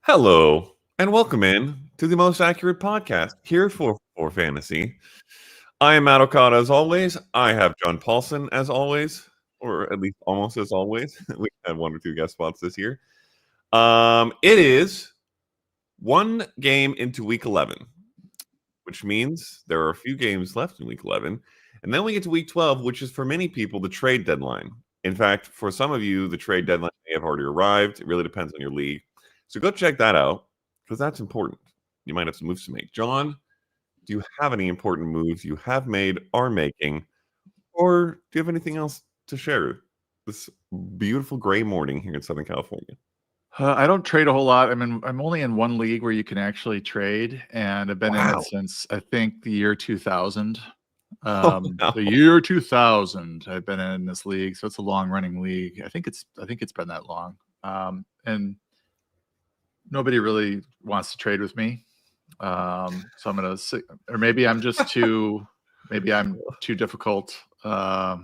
Hello, and welcome in to the most accurate podcast here for fantasy. I am Matt Okada as always. I have John Paulson as always, or at least almost as always. We had one or two guest spots this year. It is one game into week 11, which means there are a few games left in week 11. And then we get to week 12, which is for many people the trade deadline. In fact, for some of you, the trade deadline may have already arrived. It really depends on your league. So go check that out because that's important. You might have some moves to make. John, do you have any important moves you have made, are making, or do you have anything else to share this beautiful gray morning here in Southern California? I don't trade a whole lot. I'm only in one league where you can actually trade, and I've been in Wow. it since I think the year 2000. Oh, no. The year 2000, I've been in this league, so it's a long-running league. I think it's been that long, and nobody really wants to trade with me. So I'm gonna, or maybe I'm just too, maybe I'm too difficult. I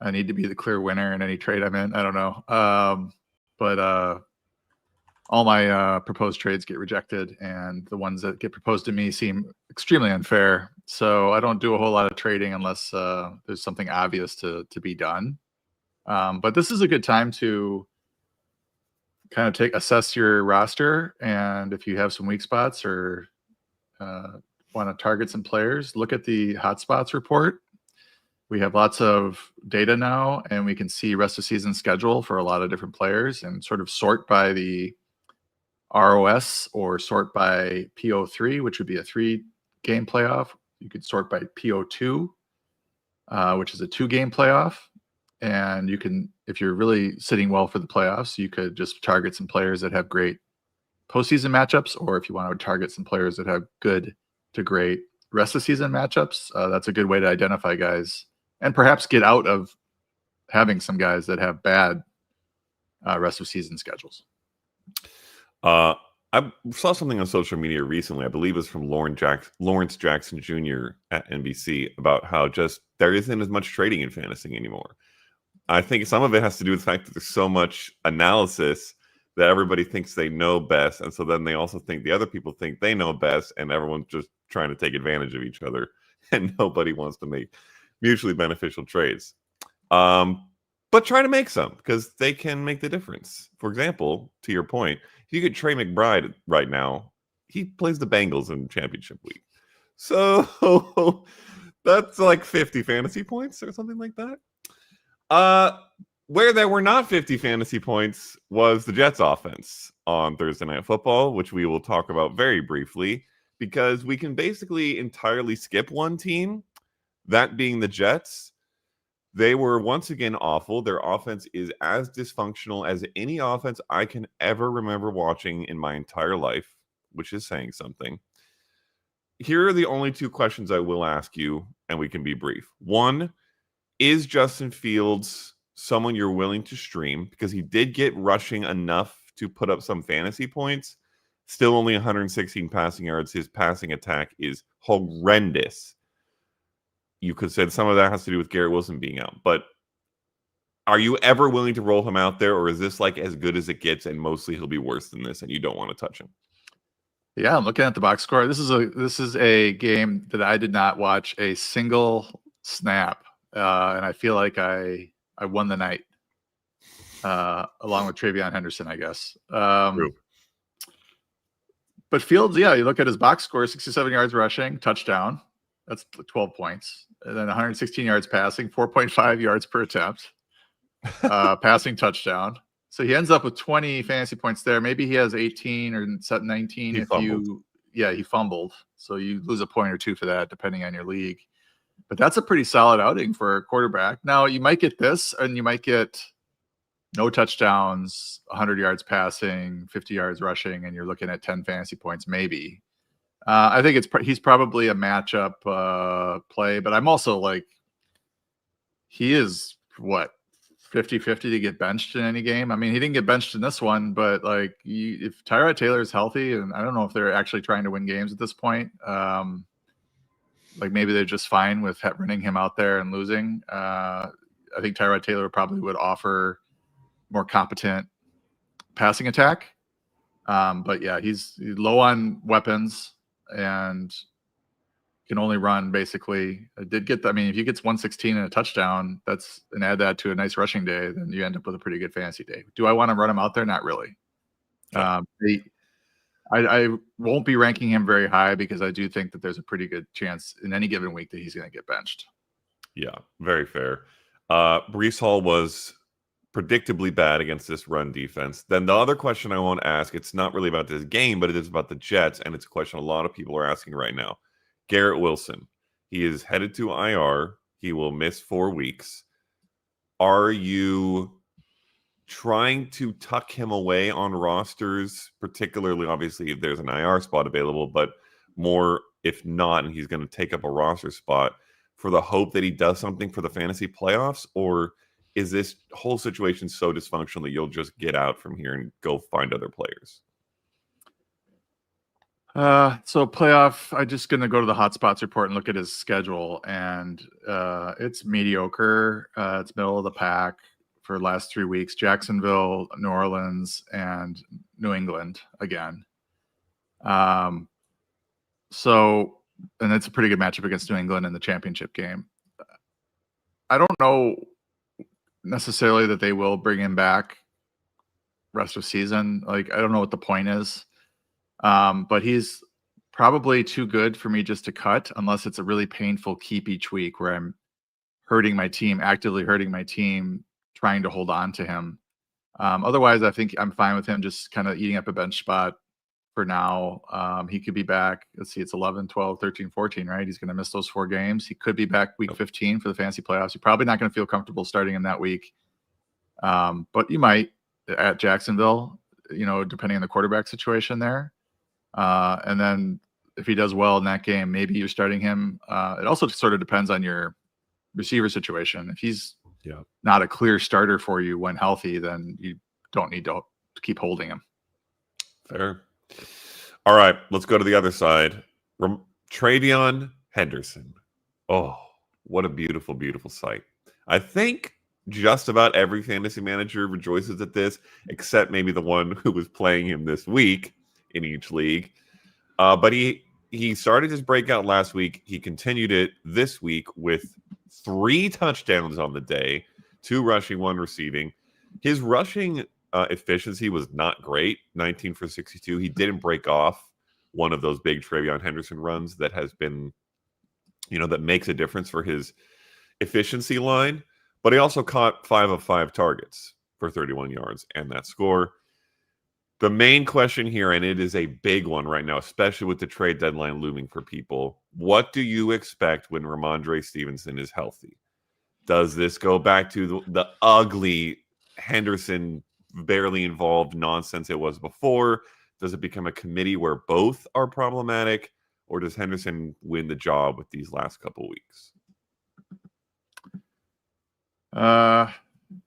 need to be the clear winner in any trade I'm in. I don't know. But all my proposed trades get rejected, and the ones that get proposed to me seem extremely unfair. So I don't do a whole lot of trading unless there's something obvious to be done. But this is a good time to kind of assess your roster, and if you have some weak spots or want to target some players, look at the hotspots report. We have lots of data now, and we can see rest of season schedule for a lot of different players and sort of sort by the ROS or sort by PO3, which would be a 3-game playoff. You could sort by PO2, which is a 2-game playoff. And you can, if you're really sitting well for the playoffs, you could just target some players that have great postseason matchups, or if you want to target some players that have good to great rest of season matchups, that's a good way to identify guys and perhaps get out of having some guys that have bad rest of season schedules. I saw something on social media recently. I believe it's from Lawrence Jackson Jr. at NBC about how just there isn't as much trading in fantasy anymore. I think some of it has to do with the fact that there's so much analysis that everybody thinks they know best. And so then they also think the other people think they know best, and everyone's just trying to take advantage of each other, and nobody wants to make mutually beneficial trades. But try to make some because they can make the difference. For example, to your point, if you get Trey McBride right now, he plays the Bengals in championship week. So that's like 50 fantasy points or something like that. Where there were not 50 fantasy points was the Jets offense on Thursday Night Football, which we will talk about very briefly because we can basically entirely skip one team, that being the Jets. They were once again awful. Their offense is as dysfunctional as any offense I can ever remember watching in my entire life, which is saying something. Here are the only two questions I will ask you, and we can be brief. One, is Justin Fields someone you're willing to stream? Because he did get rushing enough to put up some fantasy points. Still only 116 passing yards. His passing attack is horrendous. You could say some of that has to do with Garrett Wilson being out. But are you ever willing to roll him out there, or is this like as good as it gets and mostly he'll be worse than this and you don't want to touch him? Yeah, I'm looking at the box score. This is a game that I did not watch a single snap. And I feel like I won the night, along with Travion Henderson, I guess. But Fields, yeah, you look at his box score, 67 yards rushing, touchdown. That's 12 points. And then 116 yards passing, 4.5 yards per attempt, passing touchdown. So he ends up with 20 fantasy points there. Maybe he has 18 or 19 he fumbled. So you lose a point or two for that, depending on your league. But that's a pretty solid outing for a quarterback. Now, you might get this, and you might get no touchdowns, 100 yards passing, 50 yards rushing, and you're looking at 10 fantasy points maybe. I think he's probably a matchup play, but I'm also like, he is, 50-50 to get benched in any game? I mean, he didn't get benched in this one, but like, if Tyrod Taylor is healthy, and I don't know if they're actually trying to win games at this point, like maybe they're just fine with running him out there and losing. I think Tyrod Taylor probably would offer more competent passing attack. But yeah, he's low on weapons and can only run basically. I mean, if he gets 116 and a touchdown, and add that to a nice rushing day, then you end up with a pretty good fantasy day. Do I want to run him out there? Not really. Okay. I won't be ranking him very high because I do think that there's a pretty good chance in any given week that he's going to get benched. Yeah, very fair. Brees Hall was predictably bad against this run defense. Then the other question I want to ask, it's not really about this game, but it is about the Jets, and it's a question a lot of people are asking right now. Garrett Wilson, he is headed to IR. He will miss 4 weeks. Are you trying to tuck him away on rosters, particularly obviously if there's an IR spot available, but more if not, and he's going to take up a roster spot for the hope that he does something for the fantasy playoffs? Or is this whole situation so dysfunctional that you'll just get out from here and go find other players? So playoff, I'm just going to go to the hotspots report and look at his schedule, and it's mediocre. It's middle of the pack for the last 3 weeks: Jacksonville, New Orleans, and New England again. So, and it's a pretty good matchup against New England in the championship game. I don't know necessarily that they will bring him back rest of season. Like, I don't know what the point is. But he's probably too good for me just to cut unless it's a really painful keep each week where I'm actively hurting my team, trying to hold on to him. Otherwise, I think I'm fine with him just kind of eating up a bench spot for now. He could be back. Let's see, it's 11, 12, 13, 14, right? He's going to miss those 4 games. He could be back week 15 for the fantasy playoffs. You're probably not going to feel comfortable starting him that week. But you might at Jacksonville, depending on the quarterback situation there. And then if he does well in that game, maybe you're starting him. It also sort of depends on your receiver situation. If he's not a clear starter for you when healthy, then you don't need to keep holding him. Fair. All right, let's go to the other side. Travion Henderson. Oh, what a beautiful, beautiful sight. I think just about every fantasy manager rejoices at this, except maybe the one who was playing him this week in each league. But he started his breakout last week. He continued it this week with 3 touchdowns on the day, 2 rushing, 1 receiving. His rushing efficiency was not great, 19 for 62. He didn't break off one of those big Travion Henderson runs that has been, that makes a difference for his efficiency line. But he also caught 5 of 5 targets for 31 yards and that score. The main question here, and it is a big one right now, especially with the trade deadline looming for people, what do you expect when Ramondre Stevenson is healthy? Does this go back to the ugly Henderson barely involved nonsense it was before? Does it become a committee where both are problematic? Or does Henderson win the job with these last couple weeks?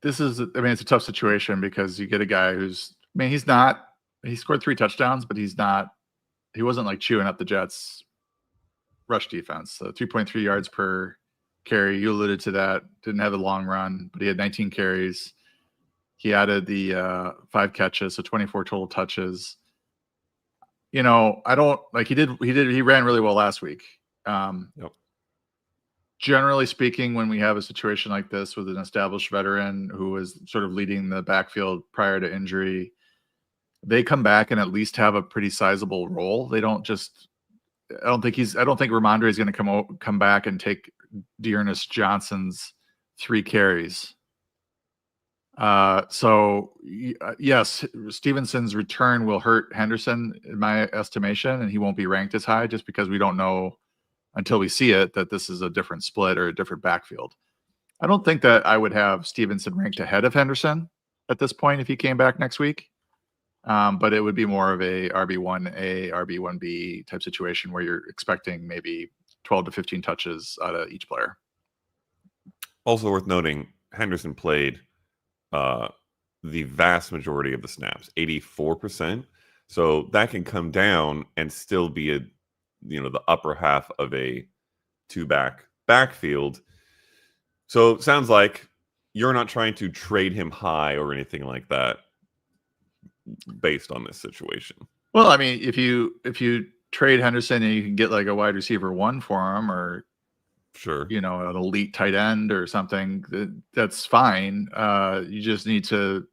It's a tough situation because you get a guy who's, he scored 3 touchdowns, but he wasn't like chewing up the Jets rush defense. So 3.3 yards per carry. You alluded to that. Didn't have a long run, but he had 19 carries. He added the 5 catches, so 24 total touches. He ran really well last week. Yep. Generally speaking, when we have a situation like this with an established veteran who is sort of leading the backfield prior to injury, they come back and at least have a pretty sizable role. They don't just, I don't think Ramondre is going to come back and take Dearness Johnson's 3 carries. Yes, Stevenson's return will hurt Henderson in my estimation, and he won't be ranked as high just because we don't know until we see it that this is a different split or a different backfield. I don't think that I would have Stevenson ranked ahead of Henderson at this point if he came back next week. But it would be more of a RB1A, RB1B type situation where you're expecting maybe 12 to 15 touches out of each player. Also worth noting, Henderson played the vast majority of the snaps, 84%. So that can come down and still be the upper half of a 2-back backfield. So it sounds like you're not trying to trade him high or anything like that. based on this situation. Well, I mean, if you trade Henderson and you can get like a wide receiver 1 for him, or Sure. an elite tight end or something, that's fine. You just need to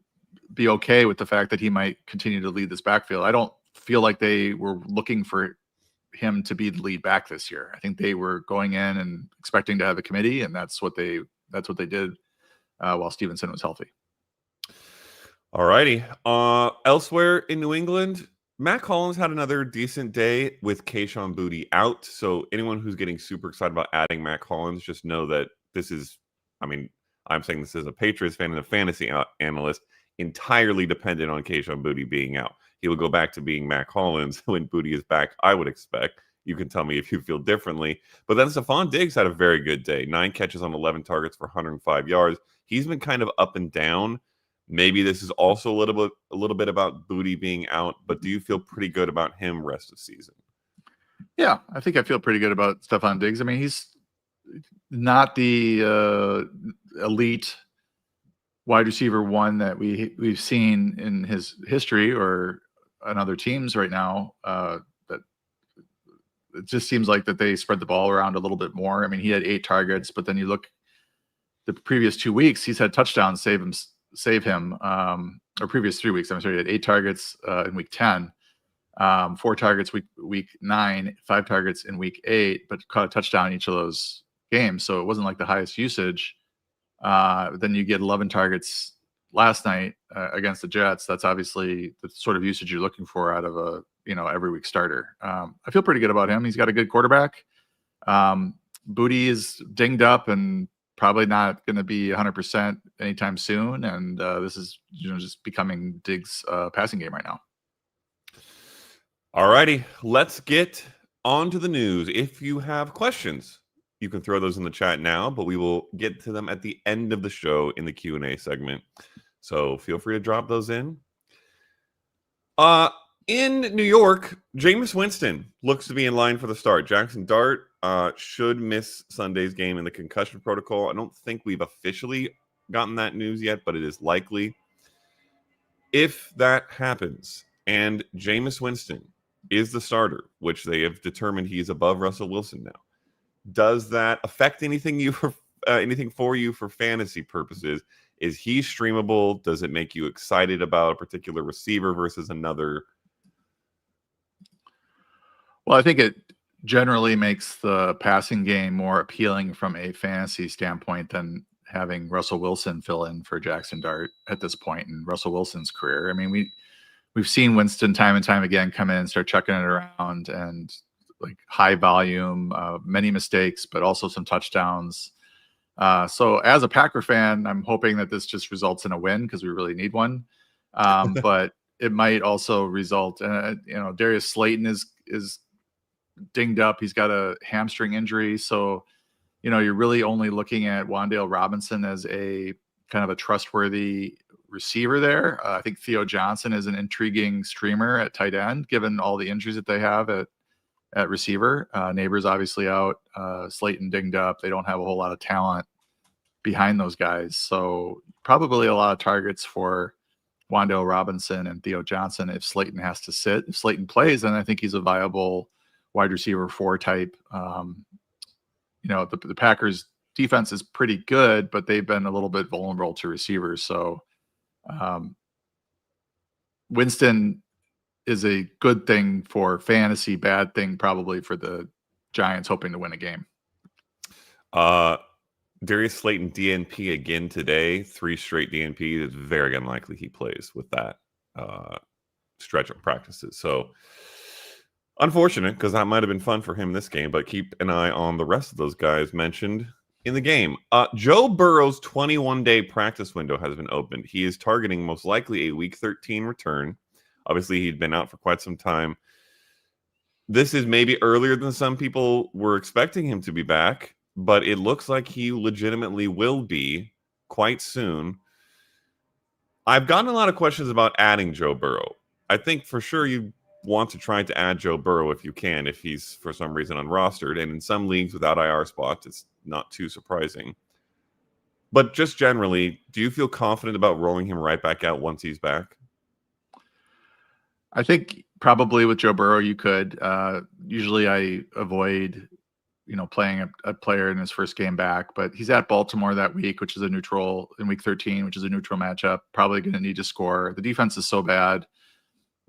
be okay with the fact that he might continue to lead this backfield. I don't feel like they were looking for him to be the lead back this year. I think they were going in and expecting to have a committee, and that's what they did while Stevenson was healthy. All righty. Elsewhere in New England, Matt Collins had another decent day with Kayshon Boutte out. So anyone who's getting super excited about adding Matt Collins, just know that this is, I mean, I'm saying this as a Patriots fan and a fantasy analyst, entirely dependent on Kayshon Boutte being out. He will go back to being Matt Collins when Boutte is back, I would expect. You can tell me if you feel differently. But then Stephon Diggs had a very good day. 9 catches on 11 targets for 105 yards. He's been kind of up and down. Maybe this is also a little bit about Boutte being out, but do you feel pretty good about him rest of season? Yeah, I think I feel pretty good about Stephon Diggs. I mean, he's not the elite wide receiver 1 that we've seen in his history or on other teams right now. That it just seems like that they spread the ball around a little bit more. I mean, he had 8 targets, but then you look the previous 2 weeks, he's had touchdowns save him, or previous 3 weeks. I'm sorry, he had 8 targets in week 10, 4 targets week 9, 5 targets in week 8, but caught a touchdown in each of those games. So it wasn't like the highest usage. Then you get 11 targets last night against the Jets. That's obviously the sort of usage you're looking for out of a every week starter. I feel pretty good about him. He's got a good quarterback. Boutte is dinged up and probably not going to be 100% anytime soon. And this is just becoming Diggs' passing game right now. All righty, let's get on to the news. If you have questions, you can throw those in the chat now, but we will get to them at the end of the show in the Q&A segment. So feel free to drop those in. In New York, Jameis Winston looks to be in line for the start. Jackson Dart should miss Sunday's game in the concussion protocol. I don't think we've officially gotten that news yet, but it is likely. If that happens and Jameis Winston is the starter, which they have determined he's above Russell Wilson now, does that affect anything for you for fantasy purposes? Is he streamable? Does it make you excited about a particular receiver versus another? Well, I think it generally makes the passing game more appealing from a fantasy standpoint than having Russell Wilson fill in for Jackson Dart at this point in Russell Wilson's career. I mean, we've seen Winston time and time again come in and start chucking it around, and like high volume, many mistakes, but also some touchdowns. So as a Packer fan, I'm hoping that this just results in a win because we really need one. But it might also result, Darius Slayton is dinged up. He's got a hamstring injury. So, you're really only looking at Wan'Dale Robinson as a kind of a trustworthy receiver there. I think Theo Johnson is an intriguing streamer at tight end, given all the injuries that they have at receiver. Neighbors obviously out, Slayton dinged up. They don't have a whole lot of talent behind those guys. So probably a lot of targets for Wan'Dale Robinson and Theo Johnson if Slayton has to sit. If Slayton plays, then I think he's a viable wide receiver 4 type. The Packers defense is pretty good, but they've been a little bit vulnerable to receivers. So Winston is a good thing for fantasy, bad thing probably for the Giants hoping to win a game. Darius Slayton DNP again today, 3 straight DNP. It's very unlikely he plays with that stretch of practices. So unfortunate, because that might have been fun for him this game, but keep an eye on the rest of those guys mentioned in the game. Joe Burrow's 21-day practice window has been opened. He is targeting most likely a Week 13 return. Obviously, he'd been out for quite some time. This is maybe earlier than some people were expecting him to be back, but it looks like he legitimately will be quite soon. I've gotten a lot of questions about adding Joe Burrow. I think for sure you want to try to add Joe Burrow if you can, if he's for some reason unrostered. And in some leagues without IR spots, it's not too surprising. But just generally, do you feel confident about rolling him right back out once he's back? I think probably with Joe Burrow, you could. Usually I avoid, playing a player in his first game back, but he's at Baltimore that week, which is a neutral in week 13, which is a neutral matchup. Probably going to need to score. The defense is so bad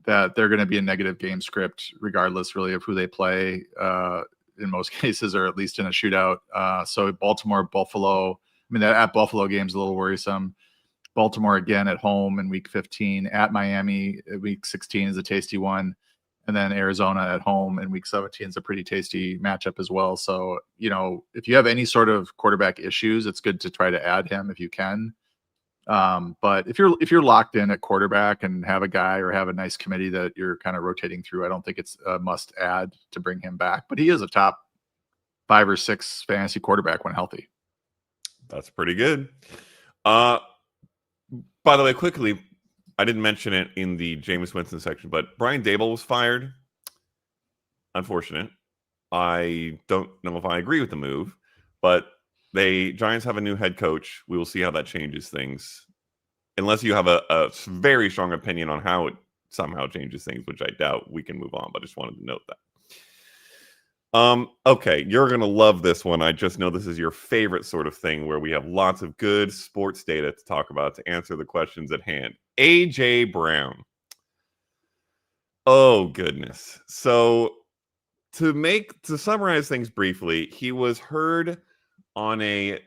that they're going to be a negative game script, regardless really of who they play, in most cases, or at least in a shootout. So Baltimore, Buffalo, I mean, that at Buffalo game's a little worrisome. Baltimore again at home in week 15, at Miami at week 16 is a tasty one. And then Arizona at home in week 17 is a pretty tasty matchup as well. So, if you have any sort of quarterback issues, it's good to try to add him if you can. But if you're locked in at quarterback and have a guy or have a nice committee that you're kind of rotating through, I don't think it's a must add to bring him back. But he is a top 5 or 6 fantasy quarterback when healthy. That's pretty good. By the way, quickly, I didn't mention it in the Jameis Winston section, but Brian Daboll was fired. Unfortunate. I don't know if I agree with the move, but Giants have a new head coach. We will see how that changes things. Unless you have a very strong opinion on how it somehow changes things, which I doubt, we can move on, but I just wanted to note that. Okay, you're going to love this one. I just know this is your favorite sort of thing where we have lots of good sports data to talk about to answer the questions at hand. A.J. Brown. Oh, goodness. So to summarize things briefly, he was heard on a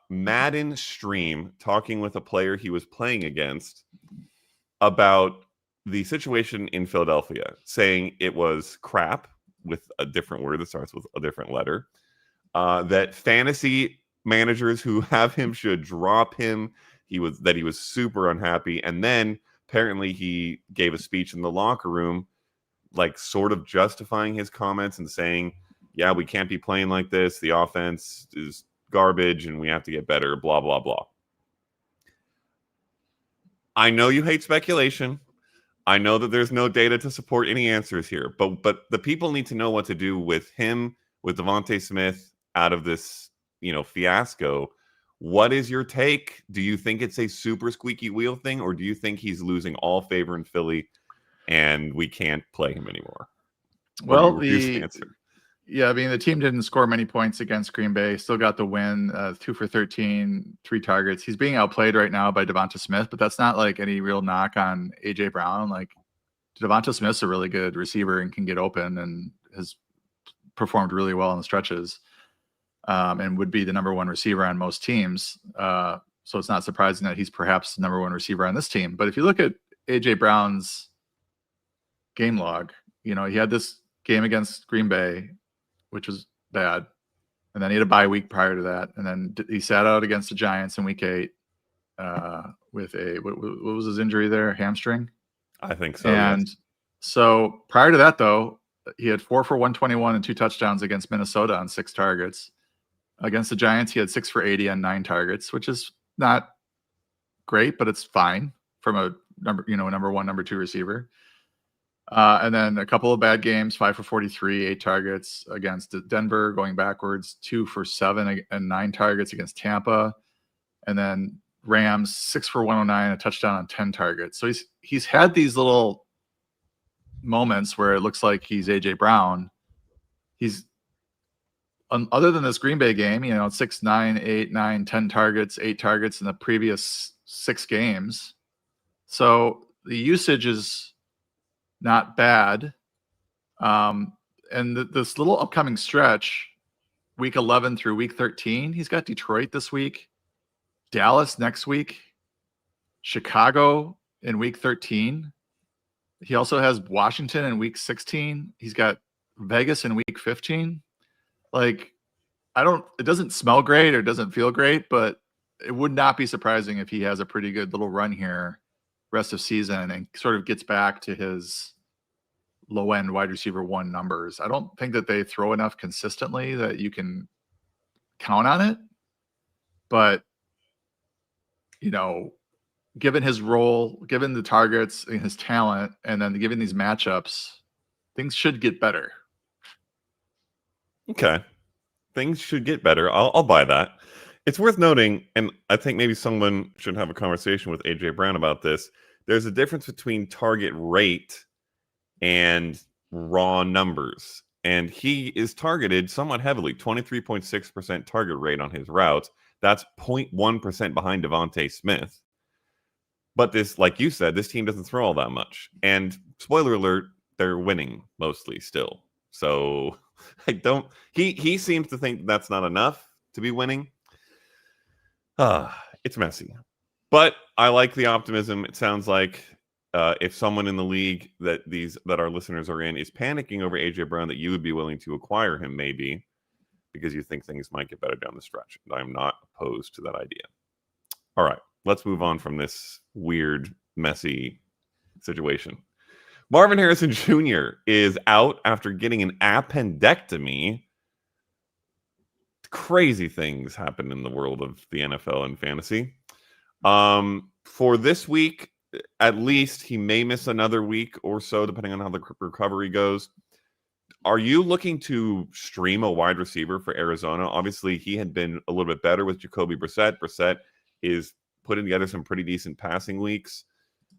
Madden stream talking with a player he was playing against about the situation in Philadelphia, saying it was crap, with a different word that starts with a different letter, that fantasy managers who have him should drop him. He was super unhappy. And then apparently he gave a speech in the locker room, like sort of justifying his comments and saying, yeah, we can't be playing like this. The offense is garbage and we have to get better, blah, blah, blah. I know you hate speculation. I know that there's no data to support any answers here, but the people need to know what to do with him, with Devontae Smith out of this, fiasco. What is your take? Do you think it's a super squeaky wheel thing, or do you think he's losing all favor in Philly and we can't play him anymore? Well, I mean, the team didn't score many points against Green Bay. Still got the win, 2 for 13, 3 targets. He's being outplayed right now by Devonta Smith, but that's not like any real knock on A.J. Brown. Like, Devonta Smith's a really good receiver and can get open and has performed really well in the stretches, and would be the number 1 receiver on most teams. So it's not surprising that he's perhaps the number 1 receiver on this team. But if you look at A.J. Brown's game log, he had this game against Green Bay, which was bad. And then he had a bye week prior to that. And then he sat out against the Giants in week 8 with what was his injury there? Hamstring? I think so. And so prior to that, though, he had 4 for 121 and 2 touchdowns against Minnesota on 6 targets. Against the Giants, he had 6 for 80 on 9 targets, which is not great, but it's fine from a number 1, number 2 receiver. And then a couple of bad games, 5 for 43, 8 targets against Denver, going backwards, 2 for 7 and 9 targets against Tampa. And then Rams, 6 for 109, a touchdown on 10 targets. So he's had these little moments where it looks like he's A.J. Brown. He's, other than this Green Bay game, 6, 9, 8, 9, 10 targets, 8 targets in the previous 6 games. So the usage is not bad. And this little upcoming stretch, week 11 through week 13, he's got Detroit this week, Dallas next week, Chicago in week 13. He also has Washington in week 16. He's got Vegas in week 15. Like, it doesn't smell great or doesn't feel great, but it would not be surprising if he has a pretty good little run here rest of season and sort of gets back to his low end wide receiver 1 numbers. I don't think that they throw enough consistently that you can count on it, but given his role, given the targets and his talent, and then given these matchups, things should get better. Okay. Things should get better. I'll buy that. It's worth noting, and I think maybe someone should have a conversation with A.J. Brown about this, there's a difference between target rate and raw numbers. And he is targeted somewhat heavily, 23.6% target rate on his routes. That's 0.1% behind Devontae Smith. But this, like you said, this team doesn't throw all that much. And spoiler alert, they're winning mostly still. So I don't. He seems to think that's not enough to be winning. It's messy, but I like the optimism. It sounds like if someone in the league that our listeners are in is panicking over AJ Brown, that you would be willing to acquire him, maybe because you think things might get better down the stretch. I'm not opposed to that idea. All right, let's move on from this weird, messy situation. Marvin Harrison Jr. is out after getting an appendectomy. Crazy things happen in the world of the NFL and fantasy. For this week, at least, he may miss another week or so, depending on how the recovery goes. Are you looking to stream a wide receiver for Arizona? Obviously, he had been a little bit better with Jacoby Brissett. Brissett is putting together some pretty decent passing weeks,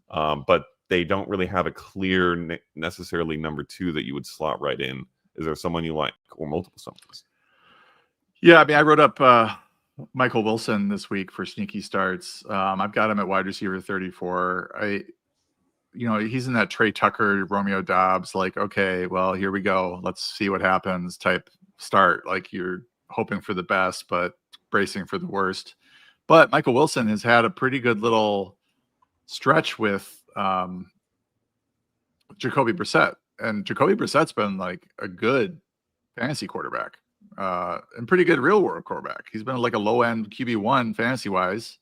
but they don't really have a clear, necessarily number two that you would slot right in. Is there someone you like, or multiple someones? Yeah, I mean, I wrote up Michael Wilson this week for sneaky starts. I've got him at wide receiver 34. He's in that Trey Tucker, Romeo Dobbs, like, okay, well, here we go. Let's see what happens type start. Like, you're hoping for the best, but bracing for the worst. But Michael Wilson has had a pretty good little stretch with Jacoby Brissett. And Jacoby Brissett's been like a good fantasy quarterback and pretty good real world quarterback. He's been like a low end QB1 fantasy wise.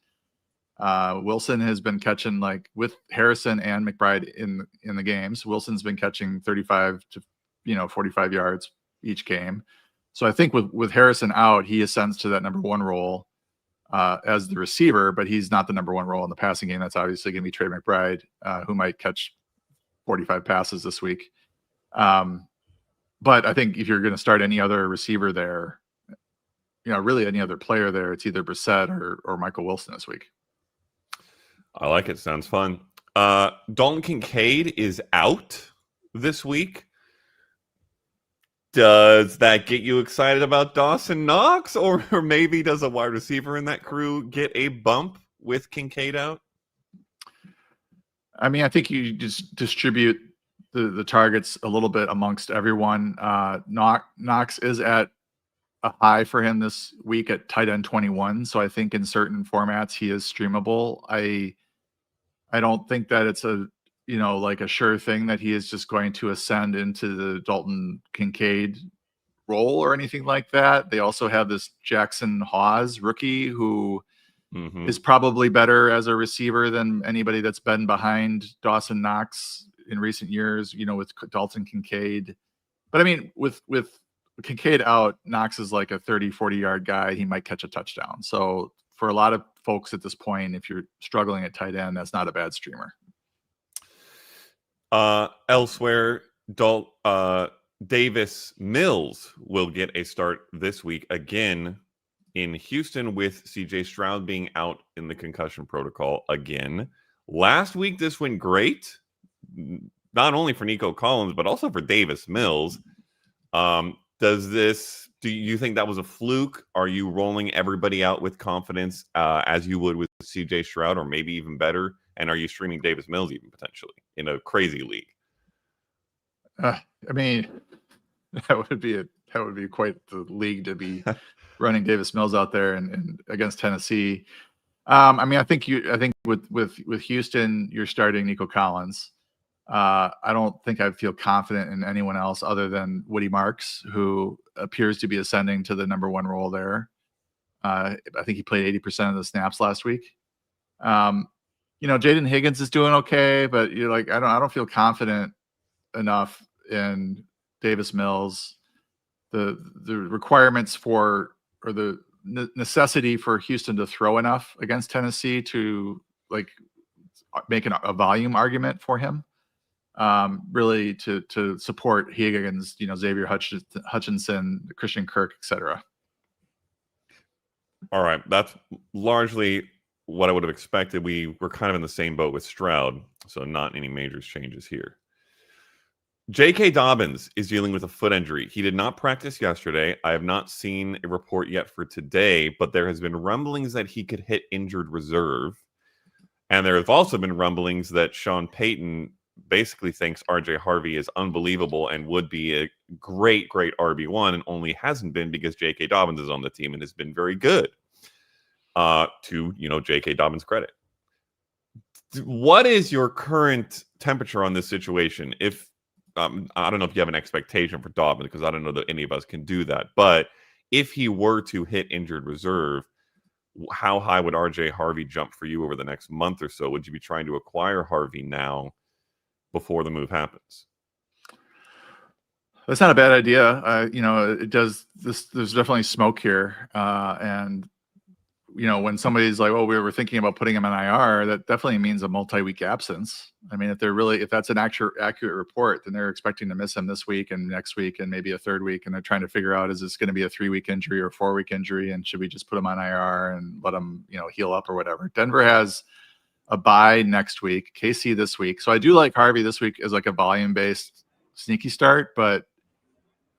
Wilson has been catching, like, with Harrison and McBride in the games. Wilson's been catching 35 to 45 yards each game. So I think with Harrison out, he ascends to that number one role as the receiver, but he's not the number one role in the passing game. That's obviously going to be Trey McBride, who might catch 45 passes this week. But I think if you're going to start any other receiver there, really any other player there, it's either Brissett or Michael Wilson this week. I like it. Sounds fun. Dalton Kincaid is out this week. Does that get you excited about Dawson Knox, or maybe does a wide receiver in that crew get a bump with Kincaid out? I mean, I think you just distribute the targets a little bit amongst everyone. Knox is at a high for him this week at tight end 21. So I think in certain formats he is streamable. I don't think that it's like a sure thing that he is just going to ascend into the Dalton Kincaid role or anything like that. They also have this Jackson Hawes rookie who is probably better as a receiver than anybody that's been behind Dawson Knox in recent years, with Dalton Kincaid. But I mean, with Kincaid out, Knox is like a 30, 40-yard guy. He might catch a touchdown. So for a lot of folks at this point, if you're struggling at tight end, that's not a bad streamer. Elsewhere, Davis Mills will get a start this week again in Houston, with CJ Stroud being out in the concussion protocol again. Last week, this went great, not only for Nico Collins, but also for Davis Mills. Do you think that was a fluke? Are you rolling everybody out with confidence as you would with CJ Stroud, or maybe even better? And are you streaming Davis Mills even potentially in a crazy league? I mean, that would be quite the league to be running Davis Mills out there and against Tennessee. I mean, I think with Houston, you're starting Nico Collins. I don't think I feel confident in anyone else other than Woody Marks, who appears to be ascending to the number one role there. I think he played 80% of the snaps last week. Jaden Higgins is doing okay, but you're like, I don't feel confident enough in Davis Mills. The requirements for, or the necessity for Houston to throw enough against Tennessee to like make a volume argument for him. Really to support Higgins, Xavier Hutchinson, Christian Kirk, etc. All right, that's largely what I would have expected. We were kind of in the same boat with Stroud, so not any major changes here. J.K. Dobbins is dealing with a foot injury. He did not practice yesterday. I have not seen a report yet for today, but there has been rumblings that he could hit injured reserve. And there have also been rumblings that Sean Payton basically thinks RJ Harvey is unbelievable and would be a great, great RB1 and only hasn't been because J.K. Dobbins is on the team and has been very good. To, J.K. Dobbins' credit. What is your current temperature on this situation? If I don't know if you have an expectation for Dobbins, because I don't know that any of us can do that. But if he were to hit injured reserve, how high would RJ Harvey jump for you over the next month or so? Would you be trying to acquire Harvey now before the move happens? That's not a bad idea. It does this. There's definitely smoke here, and when somebody's like, "Oh, we were thinking about putting him on IR," that definitely means a multi-week absence. I mean, if that's an accurate report, then they're expecting to miss him this week and next week and maybe a third week, and they're trying to figure out, is this going to be a 3-week injury or a 4-week injury, and should we just put him on IR and let him, heal up or whatever? Denver has a bye next week, KC this week, so I do like Harvey this week as like a volume-based sneaky start, but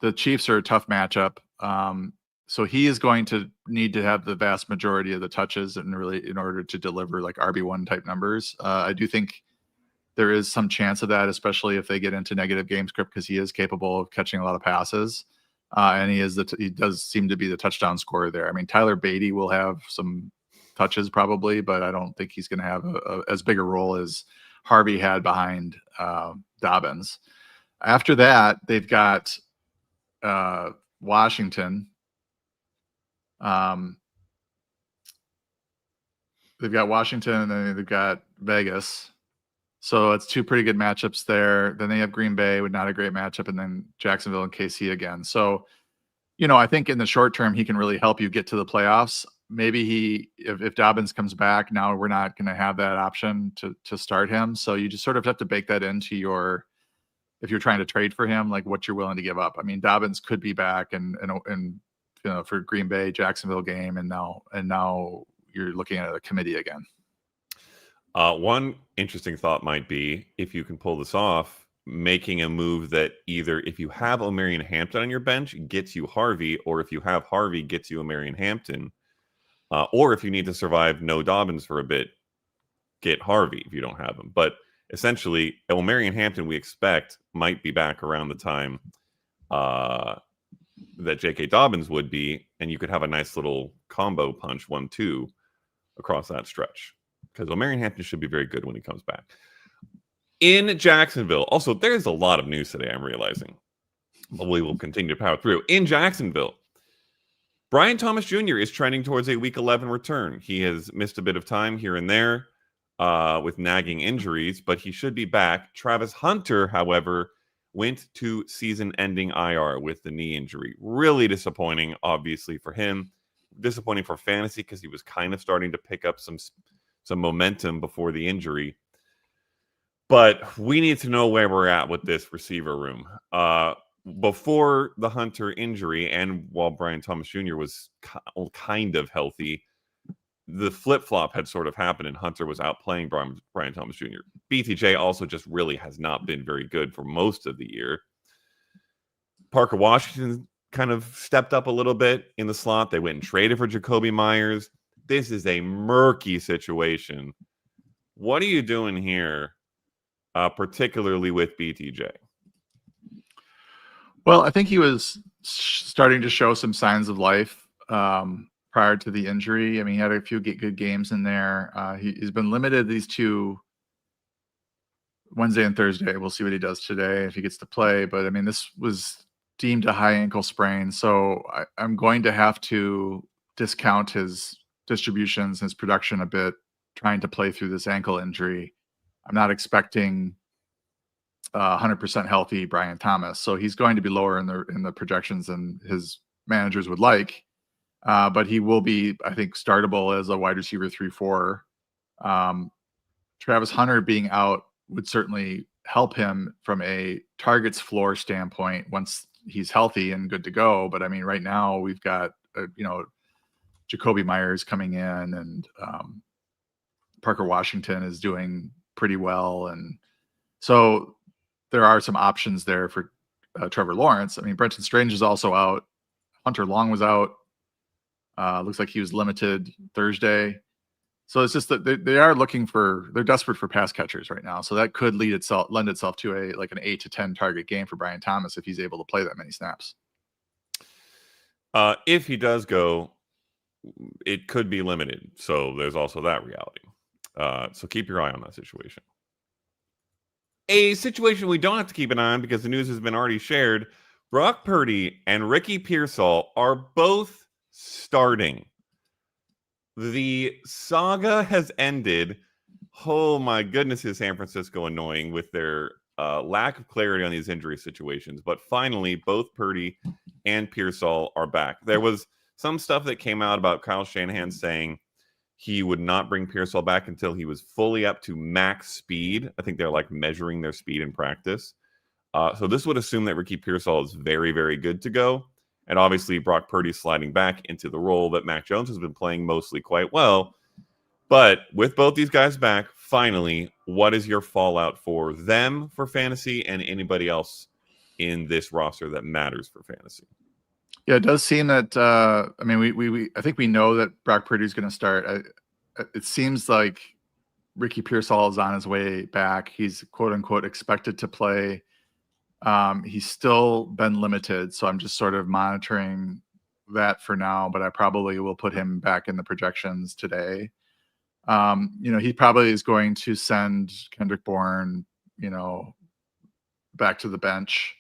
the Chiefs are a tough matchup. So he is going to need to have the vast majority of the touches in order to deliver like RB1 type numbers. I do think there is some chance of that, especially if they get into negative game script, because he is capable of catching a lot of passes. And he does seem to be the touchdown scorer there. I mean, Tyler Beatty will have some touches probably, but I don't think he's going to have as big a role as Harvey had behind Dobbins. After that, they've got Washington. They've got Washington and then they've got Vegas. So it's two pretty good matchups there. Then they have Green Bay with not a great matchup, and then Jacksonville and KC again. So, I think in the short term, he can really help you get to the playoffs. Maybe if Dobbins comes back, now we're not going to have that option to start him. So you just sort of have to bake that into if you're trying to trade for him, like what you're willing to give up. I mean, Dobbins could be back and for Green Bay, Jacksonville game, and now you're looking at a committee again. One interesting thought might be, if you can pull this off, making a move that either, if you have O'Marion Hampton on your bench, gets you Harvey, or if you have Harvey, gets you O'Marion Hampton, or if you need to survive no Dobbins for a bit, get Harvey if you don't have him. But essentially, O'Marion Hampton, we expect, might be back around the time that J.K. Dobbins would be, and you could have a nice little combo punch 1-2 across that stretch, because O'Marion Hampton should be very good when he comes back. In Jacksonville, also, there's a lot of news today, I'm realizing, but we will continue to power through. In Jacksonville, Brian Thomas Jr. is trending towards a Week 11 return. He has missed a bit of time here and there with nagging injuries, but he should be back. Travis Hunter, however, went to season-ending IR with the knee injury. Really disappointing, obviously, for him. Disappointing for fantasy, because he was kind of starting to pick up some momentum before the injury. But we need to know where we're at with this receiver room. Before the Hunter injury, and while Brian Thomas Jr. was kind of healthy, the flip-flop had sort of happened, and Hunter was outplaying Brian Thomas Jr. BTJ also just really has not been very good for most of the year. Parker Washington kind of stepped up a little bit in the slot. They went and traded for Jacoby Myers. This is a murky situation. What are you doing here, particularly with BTJ? Well, I think he was starting to show some signs of life prior to the injury. I mean, he had a few good games in there. He's been limited these two, Wednesday and Thursday. We'll see what he does today if he gets to play. But I mean, this was deemed a high ankle sprain, so I'm going to have to discount his distributions, his production a bit, trying to play through this ankle injury. I'm not expecting 100% healthy Brian Thomas, so he's going to be lower in the projections than his managers would like. But he will be, I think, startable as a wide receiver 3-4. Travis Hunter being out would certainly help him from a targets floor standpoint once he's healthy and good to go. But I mean, right now we've got Jacoby Myers coming in, and Parker Washington is doing pretty well, and so there are some options there for Trevor Lawrence. I mean, Brenton Strange is also out. Hunter Long was out. Looks like he was limited Thursday. So it's just that they are they're desperate for pass catchers right now. So that could lend itself to an 8 to 10 target game for Brian Thomas if he's able to play that many snaps. If he does go, it could be limited. So there's also that reality. So keep your eye on that situation. A situation we don't have to keep an eye on because the news has been already shared. Brock Purdy and Ricky Pearsall are both starting. The saga has ended. Oh my goodness, is San Francisco annoying with their lack of clarity on these injury situations. But finally, both Purdy and Pearsall are back. There was some stuff that came out about Kyle Shanahan saying he would not bring Pearsall back until he was fully up to max speed. I think they're like measuring their speed in practice. So this would assume that Ricky Pearsall is very, very good to go. And obviously, Brock Purdy sliding back into the role that Mac Jones has been playing mostly quite well. But with both these guys back, finally, what is your fallout for them for fantasy and anybody else in this roster that matters for fantasy? Yeah, it does seem that I mean, I think we know that Brock Purdy is going to start. It seems like Ricky Pearsall is on his way back. He's quote unquote expected to play. He's still been limited, so I'm just sort of monitoring that for now. But I probably will put him back in the projections today. He probably is going to send Kendrick Bourne, back to the bench.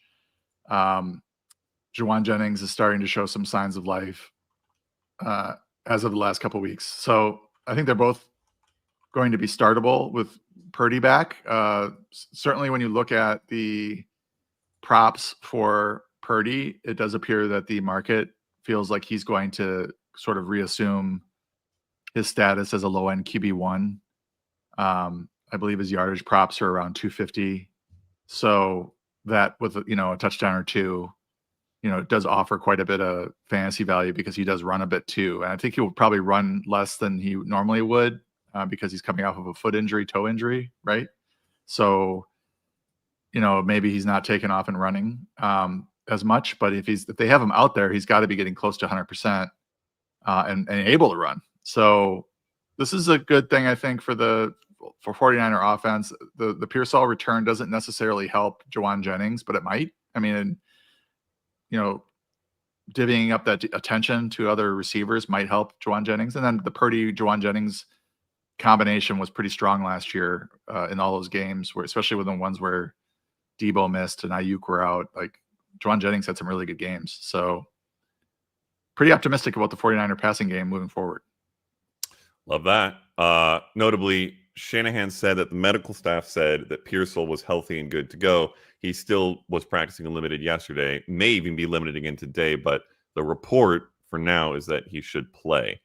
Juwan Jennings is starting to show some signs of life as of the last couple of weeks. So I think they're both going to be startable with Purdy back. Certainly when you look at the props for Purdy, it does appear that the market feels like he's going to sort of reassume his status as a low-end QB1. I believe his yardage props are around 250. So that with, a touchdown or two, it does offer quite a bit of fantasy value because he does run a bit too. And I think he will probably run less than he normally would because he's coming off of a toe injury, right? So, maybe he's not taking off and running as much, but if they have him out there, he's got to be getting close to 100% and able to run. So this is a good thing, I think, for 49er offense. The Pearsall return doesn't necessarily help Juwan Jennings, but it might. I mean, divvying up that attention to other receivers might help Juwan Jennings. And then the Purdy-Juwan Jennings combination was pretty strong last year in all those games, especially with the ones where Debo missed and Ayuk were out. Like Juwan Jennings had some really good games. So pretty optimistic about the 49er passing game moving forward. Love that. Notably, Shanahan said that the medical staff said that Pearsall was healthy and good to go. He still was practicing limited yesterday, may even be limited again today, but the report for now is that he should play.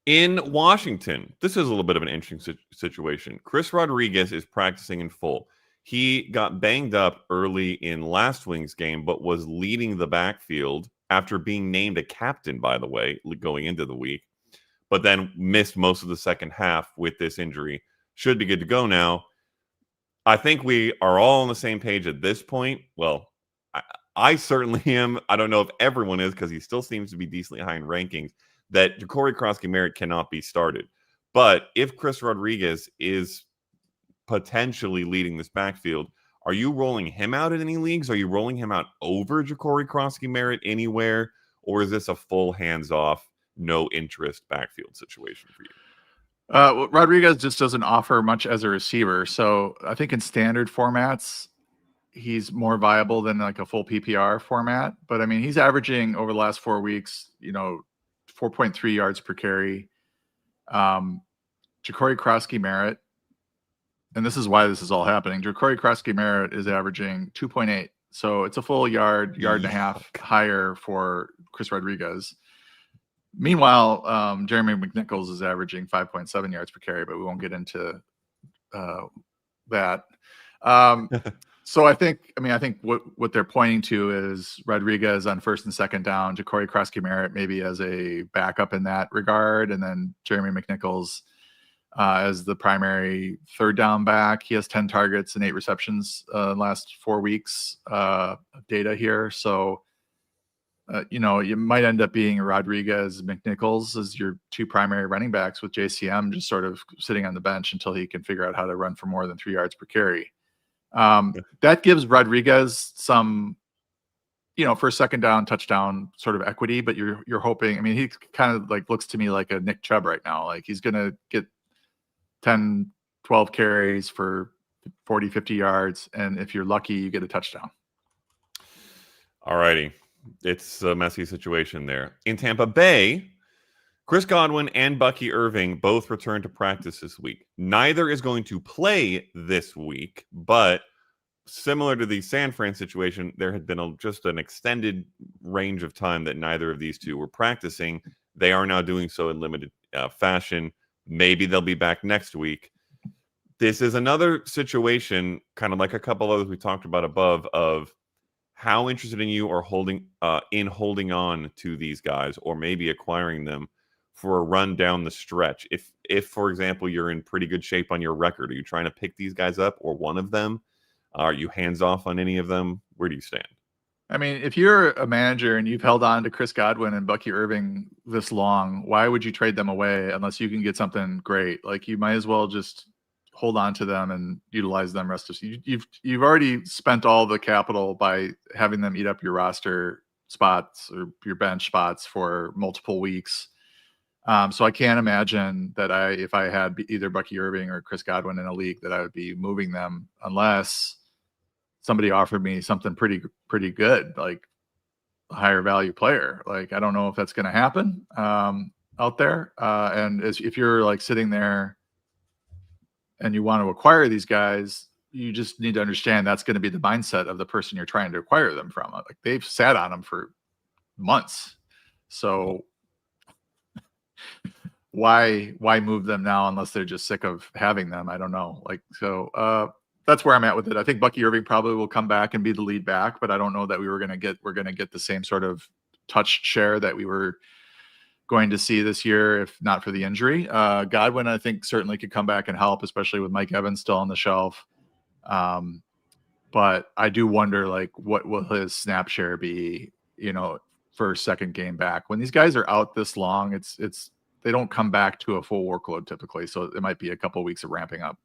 In Washington, this is a little bit of an interesting situation. Chris Rodriguez is practicing in full. He got banged up early in last week's game, but was leading the backfield after being named a captain, by the way, going into the week, but then missed most of the second half with this injury. Should be good to go now. I think we are all on the same page at this point. Well, I certainly am. I don't know if everyone is because he still seems to be decently high in rankings, that Ja'Cory Krosky-Merritt cannot be started. But if Chris Rodriguez is potentially leading this backfield, are you rolling him out in any leagues? Are you rolling him out over Ja'Cory Krosky-Merritt anywhere? Or is this a full hands-off, no interest backfield situation for you? Rodriguez just doesn't offer much as a receiver. So I think in standard formats, he's more viable than like a full PPR format. But I mean, he's averaging over the last 4 weeks, 4.3 yards per carry. Ja'Cory Krosky-Merritt, and this is why this is all happening. Ja'Cory Krosky-Merritt is averaging 2.8. So it's a full yard and a half higher for Chris Rodriguez. Meanwhile, Jeremy McNichols is averaging 5.7 yards per carry, but we won't get into that. So I think what they're pointing to is Rodriguez on first and second down, Ja'Cory Krosky-Merritt maybe as a backup in that regard, and then Jeremy McNichols as the primary third down back. He has 10 targets and 8 receptions last 4 weeks of data here. So, you might end up being Rodriguez, McNichols as your 2 primary running backs with JCM just sort of sitting on the bench until he can figure out how to run for more than 3 yards per carry. That gives Rodriguez some, for second down, touchdown sort of equity, but you're hoping, he kind of like looks to me like a Nick Chubb right now. Like he's going to get 10, 12 carries for 40, 50 yards. And if you're lucky, you get a touchdown. All righty. It's a messy situation there. In Tampa Bay, Chris Godwin and Bucky Irving both returned to practice this week. Neither is going to play this week, but similar to the San Fran situation, there had been just an extended range of time that neither of these two were practicing. They are now doing so in limited fashion. Maybe they'll be back next week. This is another situation, kind of like a couple others we talked about above, of how interested in you are holding on to these guys, or maybe acquiring them for a run down the stretch. If for example, you're in pretty good shape on your record, are you trying to pick these guys up or one of them? Are you hands off on any of them? Where do you stand? If you're a manager and you've held on to Chris Godwin and Bucky Irving this long, why would you trade them away unless you can get something great? Like you might as well just hold on to them and utilize them rest of you've already spent all the capital by having them eat up your roster spots or your bench spots for multiple weeks. So I can't imagine that if I had either Bucky Irving or Chris Godwin in a league, that I would be moving them unless somebody offered me something pretty good, like a higher value player. Like, I don't know if that's going to happen out there. And if you're like sitting there and you want to acquire these guys, you just need to understand that's going to be the mindset of the person you're trying to acquire them from. Like they've sat on them for months. So why move them now unless they're just sick of having them? I don't know. That's where I'm at with it. I think Bucky Irving probably will come back and be the lead back, but I don't know that we're going to get the same sort of touch share that we were going to see this year, if not for the injury. Godwin, I think, certainly could come back and help, especially with Mike Evans still on the shelf. But I do wonder, like, what will his snap share be, for a second game back? When these guys are out this long, they don't come back to a full workload typically. So it might be a couple of weeks of ramping up.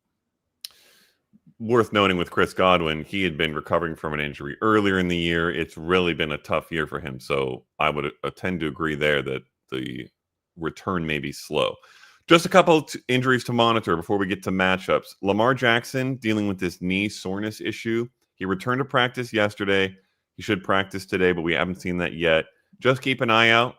Worth noting with Chris Godwin, he had been recovering from an injury earlier in the year. It's really been a tough year for him. So I would tend to agree there that the return may be slow. Just a couple injuries to monitor before we get to matchups. Lamar Jackson dealing with this knee soreness issue. He returned to practice yesterday. He should practice today, but we haven't seen that yet. Just keep an eye out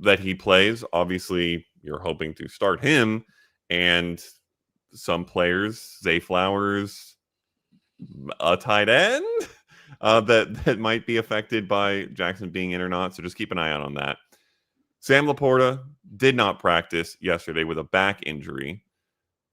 that he plays. Obviously, you're hoping to start him, and some players, Zay Flowers, a tight end that might be affected by Jackson being in or not. So just keep an eye out on that. Sam Laporta did not practice yesterday with a back injury.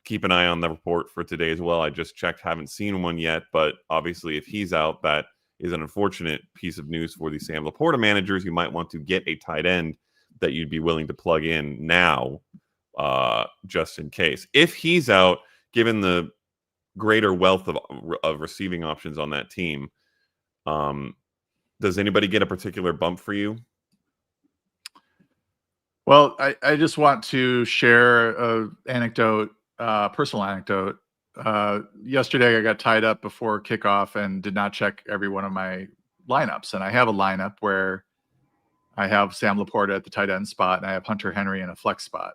Keep an eye on the report for today as well. I just checked, haven't seen one yet, but obviously if he's out, that is an unfortunate piece of news for the Sam Laporta managers. You might want to get a tight end that you'd be willing to plug in now, just in case. If he's out, given the greater wealth of receiving options on that team, does anybody get a particular bump for you? Well, I just want to share a personal anecdote. Yesterday I got tied up before kickoff and did not check every one of my lineups. And I have a lineup where I have Sam Laporta at the tight end spot and I have Hunter Henry in a flex spot.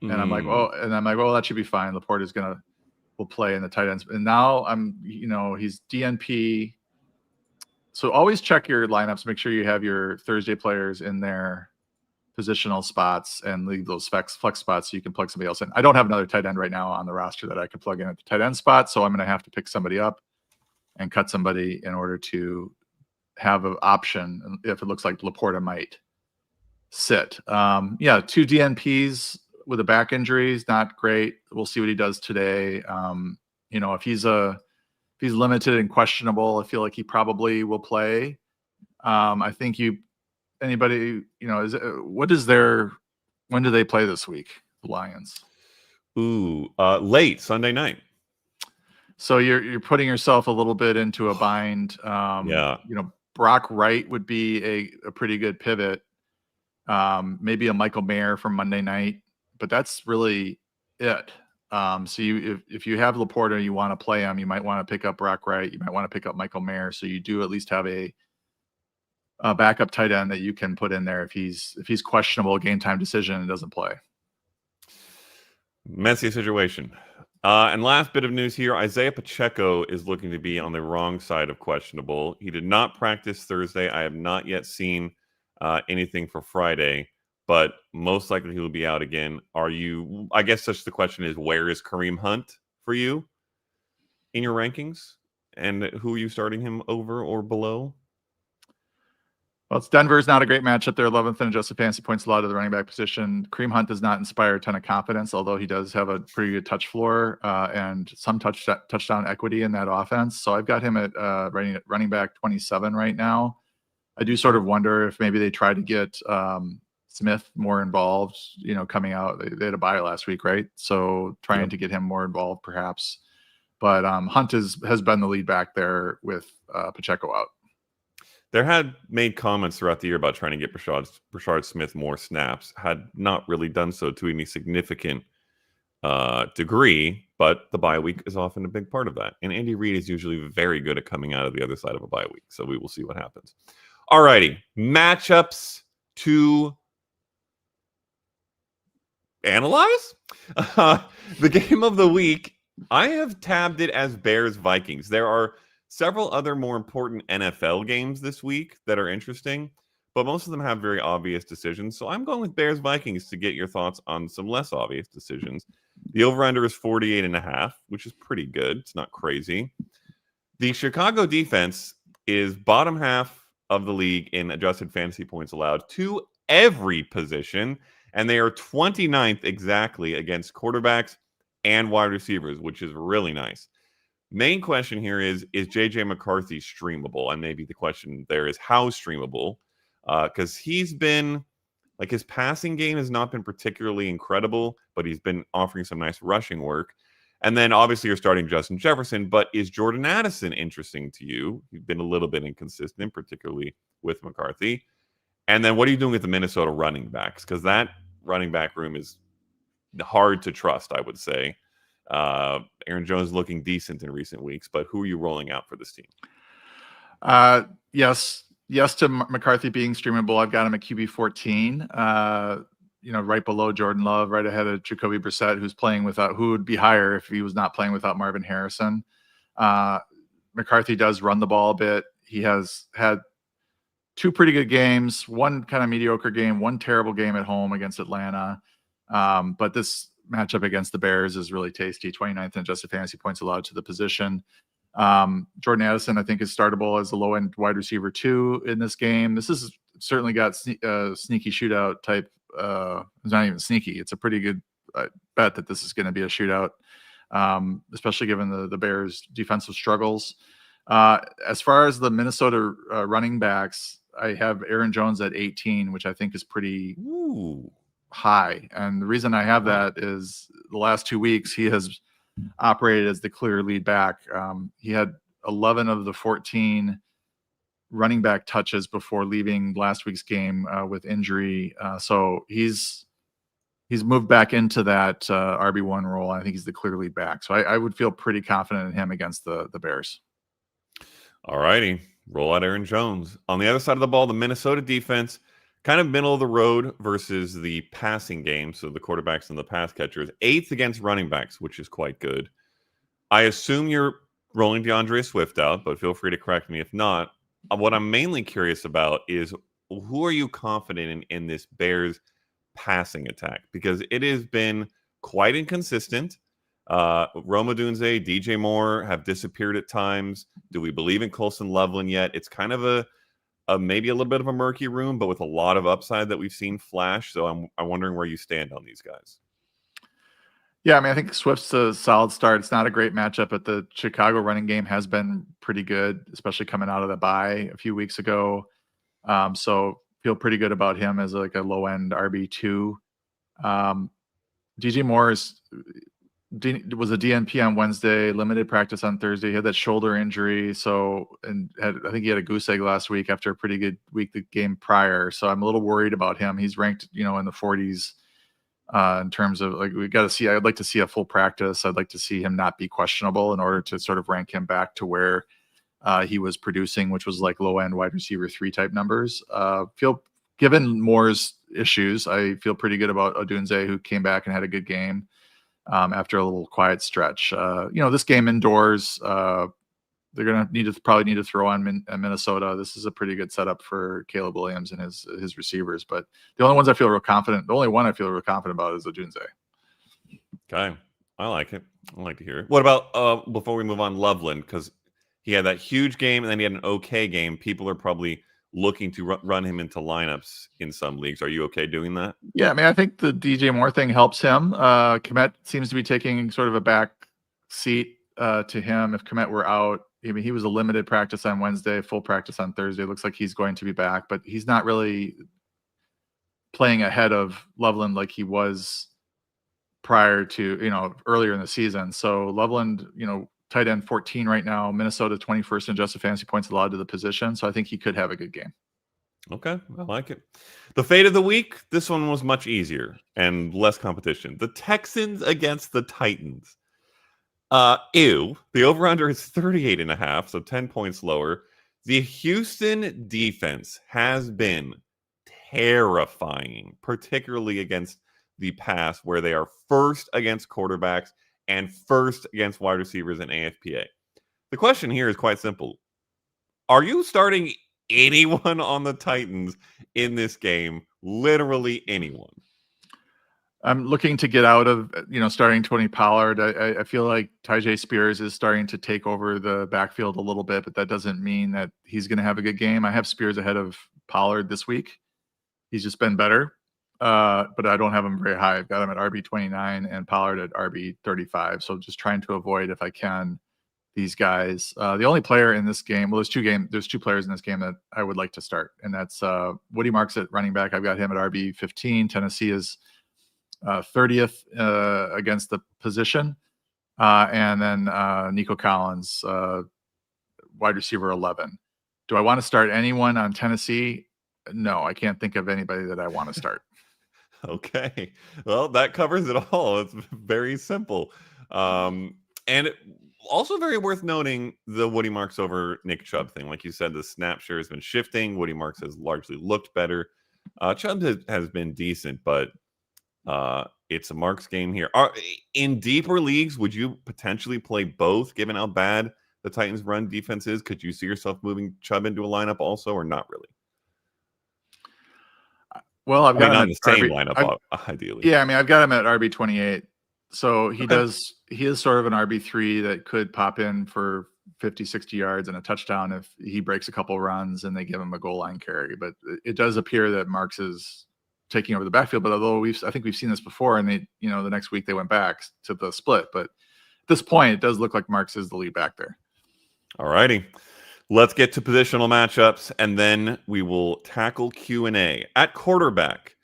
And I'm like, that should be fine. Laporta's will play in the tight ends. And now he's DNP. So always check your lineups. Make sure you have your Thursday players in their positional spots and leave those flex spots so you can plug somebody else in. I don't have another tight end right now on the roster that I can plug in at the tight end spot. So I'm going to have to pick somebody up and cut somebody in order to have an option if it looks like Laporta might sit. 2 DNPs with a back injury is not great. We'll see what he does today. If he's limited and questionable, I feel like he probably will play. I think anybody, when do they play this week? The Lions. Ooh, late Sunday night. So you're putting yourself a little bit into a bind. Yeah. Brock Wright would be a pretty good pivot. Maybe a Michael Mayer from Monday night, but that's really it. So if you have Laporta, you want to play him, you might want to pick up Brock Wright. You might want to pick up Michael Mayer. So you do at least have a backup tight end that you can put in there if he's questionable game time decision and doesn't play. Messy situation. And last bit of news here, Isaiah Pacheco is looking to be on the wrong side of questionable. He did not practice Thursday. I have not yet seen anything for Friday, but most likely he will be out again. I guess such the question is, where is Kareem Hunt for you in your rankings? And who are you starting him over or below? Well, Denver's not a great matchup. They're 11th in adjusted fantasy points allowed to the running back position. Kareem Hunt does not inspire a ton of confidence, although he does have a pretty good touch floor and some touchdown equity in that offense. So I've got him at running back 27 right now. I do sort of wonder if maybe they try to get Smith more involved, coming out. They had a bye last week, right? So trying to get him more involved perhaps. But Hunt has been the lead back there with Pacheco out. There had made comments throughout the year about trying to get Brashard Smith more snaps. Had not really done so to any significant degree, but the bye week is often a big part of that. And Andy Reid is usually very good at coming out of the other side of a bye week. So we will see what happens. All righty. Matchups to analyze. The game of the week, I have tabbed it as Bears-Vikings. There are several other more important NFL games this week that are interesting, but most of them have very obvious decisions. So I'm going with Bears-Vikings to get your thoughts on some less obvious decisions. The over-under is 48.5, which is pretty good. It's not crazy. The Chicago defense is bottom half of the league in adjusted fantasy points allowed to every position, and they are 29th exactly against quarterbacks and wide receivers, which is really nice. Main question here is J.J. McCarthy streamable? And maybe the question there is how streamable? Because he's been, like, his passing game has not been particularly incredible, but he's been offering some nice rushing work. And then obviously you're starting Justin Jefferson, but is Jordan Addison interesting to you? He's been a little bit inconsistent, particularly with McCarthy. And then what are you doing with the Minnesota running backs? Because that running back room is hard to trust, I would say. Aaron Jones looking decent in recent weeks, but who are you rolling out for this team? Yes to McCarthy being streamable. I've got him at QB 14. Right below Jordan Love, right ahead of Jacoby Brissett, who would be higher if he was not playing without Marvin Harrison. McCarthy does run the ball a bit. He has had two pretty good games, one kind of mediocre game, one terrible game at home against Atlanta. But this matchup against the Bears is really tasty. 29th in adjusted fantasy points allowed to the position. Jordan Addison, I think, is startable as a low-end wide receiver 2 in this game. This has certainly got sneaky shootout type. It's not even sneaky. It's a pretty good bet that this is going to be a shootout, especially given the Bears' defensive struggles. As far as the Minnesota running backs, I have Aaron Jones at 18, which I think is pretty high. And the reason I have that is the last 2 weeks he has operated as the clear lead back. He had 11 of the 14 running back touches before leaving last week's game with injury. So he's moved back into that RB1 role. I think he's the clear lead back. So I would feel pretty confident in him against the Bears. All righty. Roll out Aaron Jones. On the other side of the ball, the Minnesota defense, kind of middle of the road versus the passing game. So the quarterbacks and the pass catchers, 8th against running backs, which is quite good. I assume you're rolling DeAndre Swift out, but feel free to correct me if not. What I'm mainly curious about is who are you confident in this Bears passing attack? Because it has been quite inconsistent. Rome Odunze, DJ Moore have disappeared at times. Do we believe in Colson Loveland yet? It's kind of a maybe a little bit of a murky room, but with a lot of upside that we've seen flash. So I'm wondering where you stand on these guys. Yeah, I mean, I think Swift's a solid start. It's not a great matchup, but the Chicago running game has been pretty good, especially coming out of the bye a few weeks ago. So feel pretty good about him as like a low end RB2. Um, DJ Moore was a DNP on Wednesday, limited practice on Thursday. He had that shoulder injury, I think he had a goose egg last week after a pretty good week the game prior. So I'm a little worried about him. He's ranked, in the 40s in terms of like we got to see. I'd like to see a full practice. I'd like to see him not be questionable in order to sort of rank him back to where he was producing, which was like low end wide receiver 3 type numbers. Feel given Moore's issues, I feel pretty good about Odunze, who came back and had a good game after a little quiet stretch. This game indoors, they're going to probably need to throw on Minnesota. This is a pretty good setup for Caleb Williams and his receivers. But the only one I feel real confident about is Odunze. Okay, I like it. I like to hear it. What about before we move on, Loveland? Because he had that huge game and then he had an okay game. People are probably looking to run him into lineups in some leagues. Are you okay doing that? Yeah, I mean, I think the DJ Moore thing helps him. Komet seems to be taking sort of a back seat to him. If Komet were out, I mean, he was a limited practice on Wednesday, full practice on Thursday. Looks like he's going to be back, but he's not really playing ahead of Loveland like he was prior to, earlier in the season. So Loveland, tight end 14 right now, Minnesota 21st in adjusted fantasy points allowed to the position. So I think he could have a good game. Okay, I like it. The fate of the week, this one was much easier and less competition. The Texans against the Titans. The over-under is 38.5, so 10 points lower. The Houston defense has been terrifying, particularly against the pass, where they are first against quarterbacks and first against wide receivers in AFPA. The question here is quite simple. Are you starting anyone on the Titans in this game? Literally anyone. I'm looking to get out of, starting Tony Pollard. I feel like Tyjae Spears is starting to take over the backfield a little bit, but that doesn't mean that he's going to have a good game. I have Spears ahead of Pollard this week. He's just been better, but I don't have him very high. I've got him at RB29 and Pollard at RB35. So just trying to avoid, if I can, these guys. The only player in this game, there's two players in this game that I would like to start, and that's Woody Marks at running back. I've got him at RB15. Tennessee is 30th against the position. And then Nico Collins, wide receiver 11. Do I want to start anyone on Tennessee? No, I can't think of anybody that I want to start. Okay. Well, that covers it all. It's very simple. And also very worth noting the Woody Marks over Nick Chubb thing. Like you said, the snap share has been shifting. Woody Marks has largely looked better. Chubb has been decent, but it's a Marks game here. In deeper leagues, would you potentially play both, given how bad the Titans' run defense is? Could you see yourself moving Chubb into a lineup also, or not really? Well, I've got him not at in the same lineup, ideally. Yeah, I mean, I've got him at RB28. So he is sort of an RB3 that could pop in for 50, 60 yards and a touchdown if he breaks a couple runs and they give him a goal line carry. But it does appear that Marks is taking over the backfield. But although I think we've seen this before, and they, the next week they went back to the split. But at this point, it does look like Marks is the lead back there. All righty. Let's get to positional matchups, and then we will tackle Q&A. At quarterback,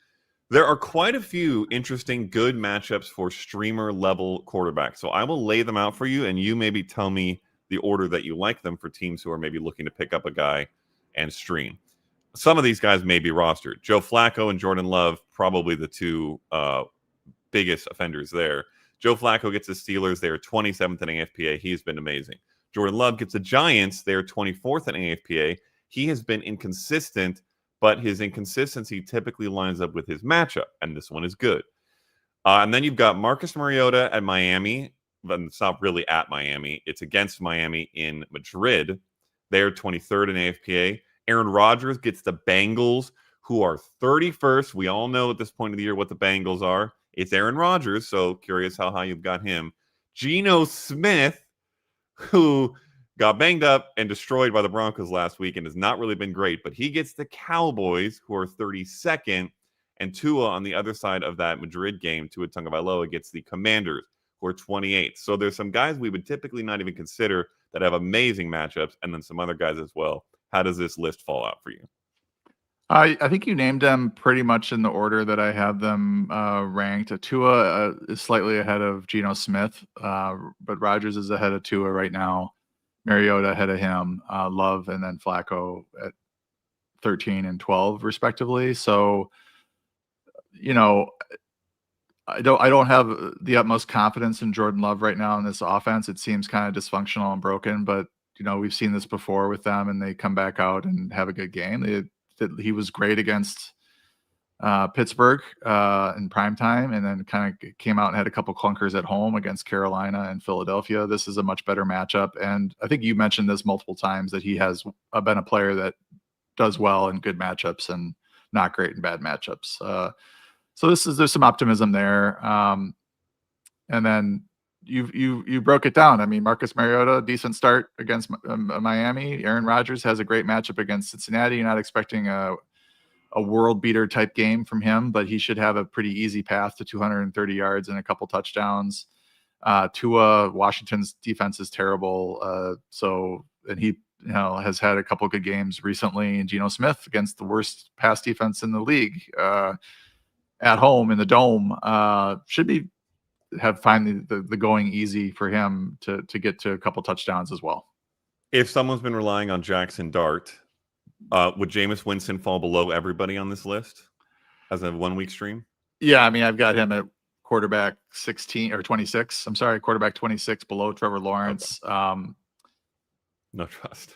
there are quite a few interesting, good matchups for streamer-level quarterbacks. So I will lay them out for you, and you maybe tell me the order that you like them for teams who are maybe looking to pick up a guy and stream. Some of these guys may be rostered. Joe Flacco and Jordan Love, probably the two biggest offenders there. Joe Flacco gets the Steelers. They are 27th in AFPA. He's been amazing. Jordan Love gets the Giants. They're 24th in AFPA. He has been inconsistent, but his inconsistency typically lines up with his matchup, and this one is good. And then you've got Marcus Mariota at Miami, but it's not really at Miami. It's against Miami in Madrid. They're 23rd in AFPA. Aaron Rodgers gets the Bengals, who are 31st. We all know at this point of the year what the Bengals are. It's Aaron Rodgers, so curious how high you've got him. Geno Smith, who got banged up and destroyed by the Broncos last week and has not really been great, but he gets the Cowboys, who are 32nd. And Tua on the other side of that Madrid game, Tua Tagovailoa gets the Commanders, who are 28th. So there's some guys we would typically not even consider that have amazing matchups, and then some other guys as well. How does this list fall out for you? I think you named them pretty much in the order that I have them ranked. Tua is slightly ahead of Geno Smith, but Rodgers is ahead of Tua right now. Mariota ahead of him, Love, and then Flacco at 13 and 12 respectively. So, I don't have the utmost confidence in Jordan Love right now in this offense. It seems kind of dysfunctional and broken, but we've seen this before with them, and they come back out and have a good game. He was great against Pittsburgh in prime time, and then kind of came out and had a couple clunkers at home against Carolina and Philadelphia. This is a much better matchup, and I think you mentioned this multiple times that he has been a player that does well in good matchups and not great in bad matchups. So there's some optimism there, and then you broke it down. I mean, Marcus Mariota, decent start against Miami. Aaron Rodgers has a great matchup against Cincinnati. You're not expecting a world beater type game from him, but he should have a pretty easy path to 230 yards and a couple touchdowns. Tua, Washington's defense is terrible. And he has had a couple good games recently. And Geno Smith against the worst pass defense in the league at home in the Dome should find the going easy for him to get to a couple touchdowns as well. If someone's been relying on Jackson Dart, would Jameis Winston fall below everybody on this list as a 1 week stream? Yeah, I mean, I've got him at quarterback 16 or 26. I'm sorry, quarterback 26 below Trevor Lawrence. Okay. No trust.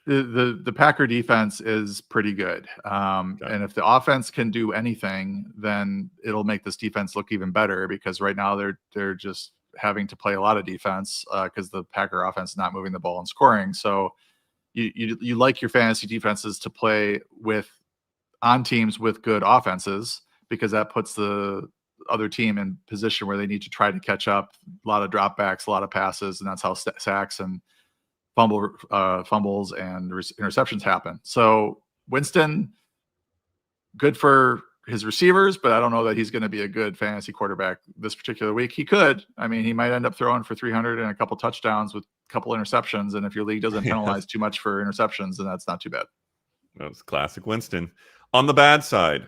The Packer defense is pretty good. And if the offense can do anything, then it'll make this defense look even better, because right now they're just having to play a lot of defense because the Packer offense is not moving the ball and scoring. So you like your fantasy defenses to play on teams with good offenses, because that puts the other team in position where they need to try to catch up. A lot of dropbacks, a lot of passes, and that's how sacks and fumbles and interceptions happen. So Winston, good for his receivers, but I don't know that he's going to be a good fantasy quarterback this particular week. He could. I mean, he might end up throwing for 300 and a couple touchdowns with a couple interceptions. And if your league doesn't penalize too much for interceptions, then that's not too bad. That's classic Winston. On the bad side,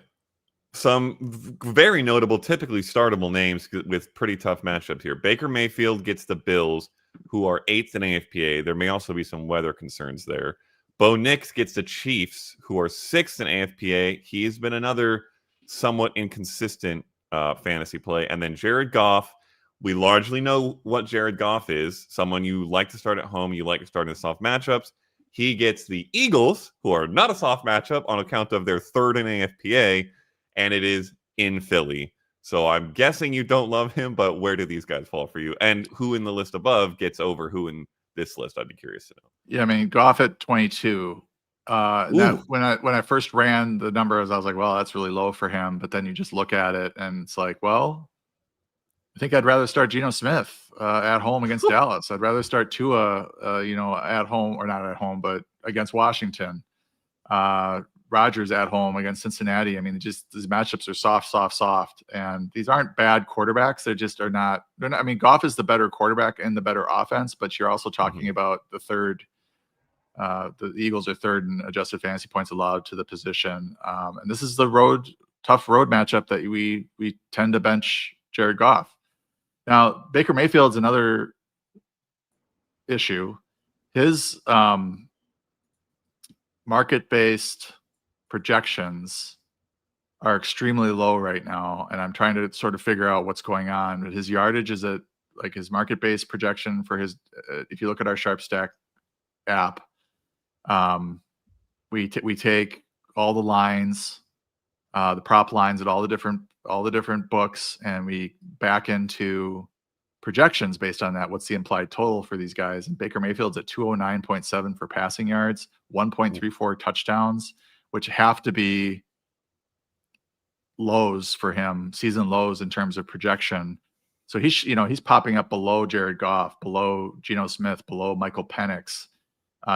some very notable, typically startable names with pretty tough matchups here. Baker Mayfield gets the Bills, who are 8th in AFPA. There may also be some weather concerns there. Bo Nix gets the Chiefs, who are 6th in AFPA. He's been another somewhat inconsistent fantasy play. And then Jared Goff, we largely know what Jared Goff is. Someone you like to start at home. You like to start in the soft matchups. He gets the Eagles, who are not a soft matchup on account of their 3rd in AFPA, and it is in Philly. So I'm guessing you don't love him, but where do these guys fall for you? And who in the list above gets over who in this list? I'd be curious to know. Yeah, I mean, Goff at 22. When I first ran the numbers, I was like, well, that's really low for him. But then you just look at it, and it's like, well, I think I'd rather start Geno Smith at home against Dallas. I'd rather start Tua, at home, or not at home, but against Washington. Rodgers at home against Cincinnati. I mean, these matchups are soft, and these aren't bad quarterbacks. They're not. I mean, Goff is the better quarterback and the better offense, but you're also talking about the third. The Eagles are 3rd in adjusted fantasy points allowed to the position, and this is the tough road matchup that we tend to bench Jared Goff. Now, Baker Mayfield's another issue. His market-based projections are extremely low right now, and I'm trying to sort of figure out what's going on. But his yardage is his market-based projection for his. If you look at our Sharp Stack app, we take all the lines, the prop lines at all the different books, and we back into projections based on that. What's the implied total for these guys? And Baker Mayfield's at 209.7 for passing yards, 1.34 touchdowns, which have to be lows for him, season lows in terms of projection. So he's popping up below Jared Goff, below Geno Smith, below Michael Penix,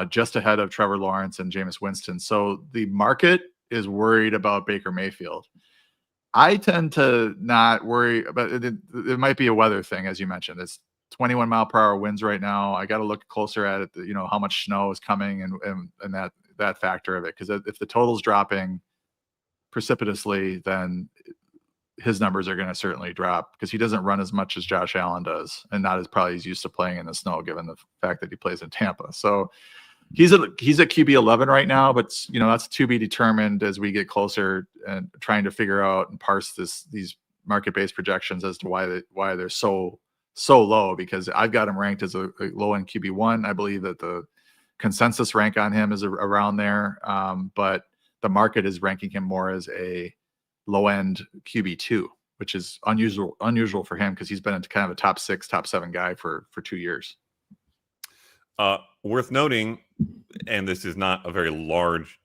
just ahead of Trevor Lawrence and Jameis Winston. So the market is worried about Baker Mayfield. I tend to not worry about it. It might be a weather thing, as you mentioned. It's 21-mile-per-hour winds right now. I got to look closer at it. How much snow is coming and that factor of it. Because if the total's dropping precipitously, then his numbers are going to certainly drop because he doesn't run as much as Josh Allen does, and not as probably he's used to playing in the snow, given the fact that he plays in Tampa. So he's at QB 11 right now, but that's to be determined as we get closer and trying to figure out and parse these market-based projections as to why they're so low. Because I've got him ranked as a low-end QB1. I believe that the consensus rank on him is around there, but the market is ranking him more as a low-end QB2, which is unusual for him because he's been kind of a top 6, top 7 guy for 2 years. Worth noting, and this is not a very large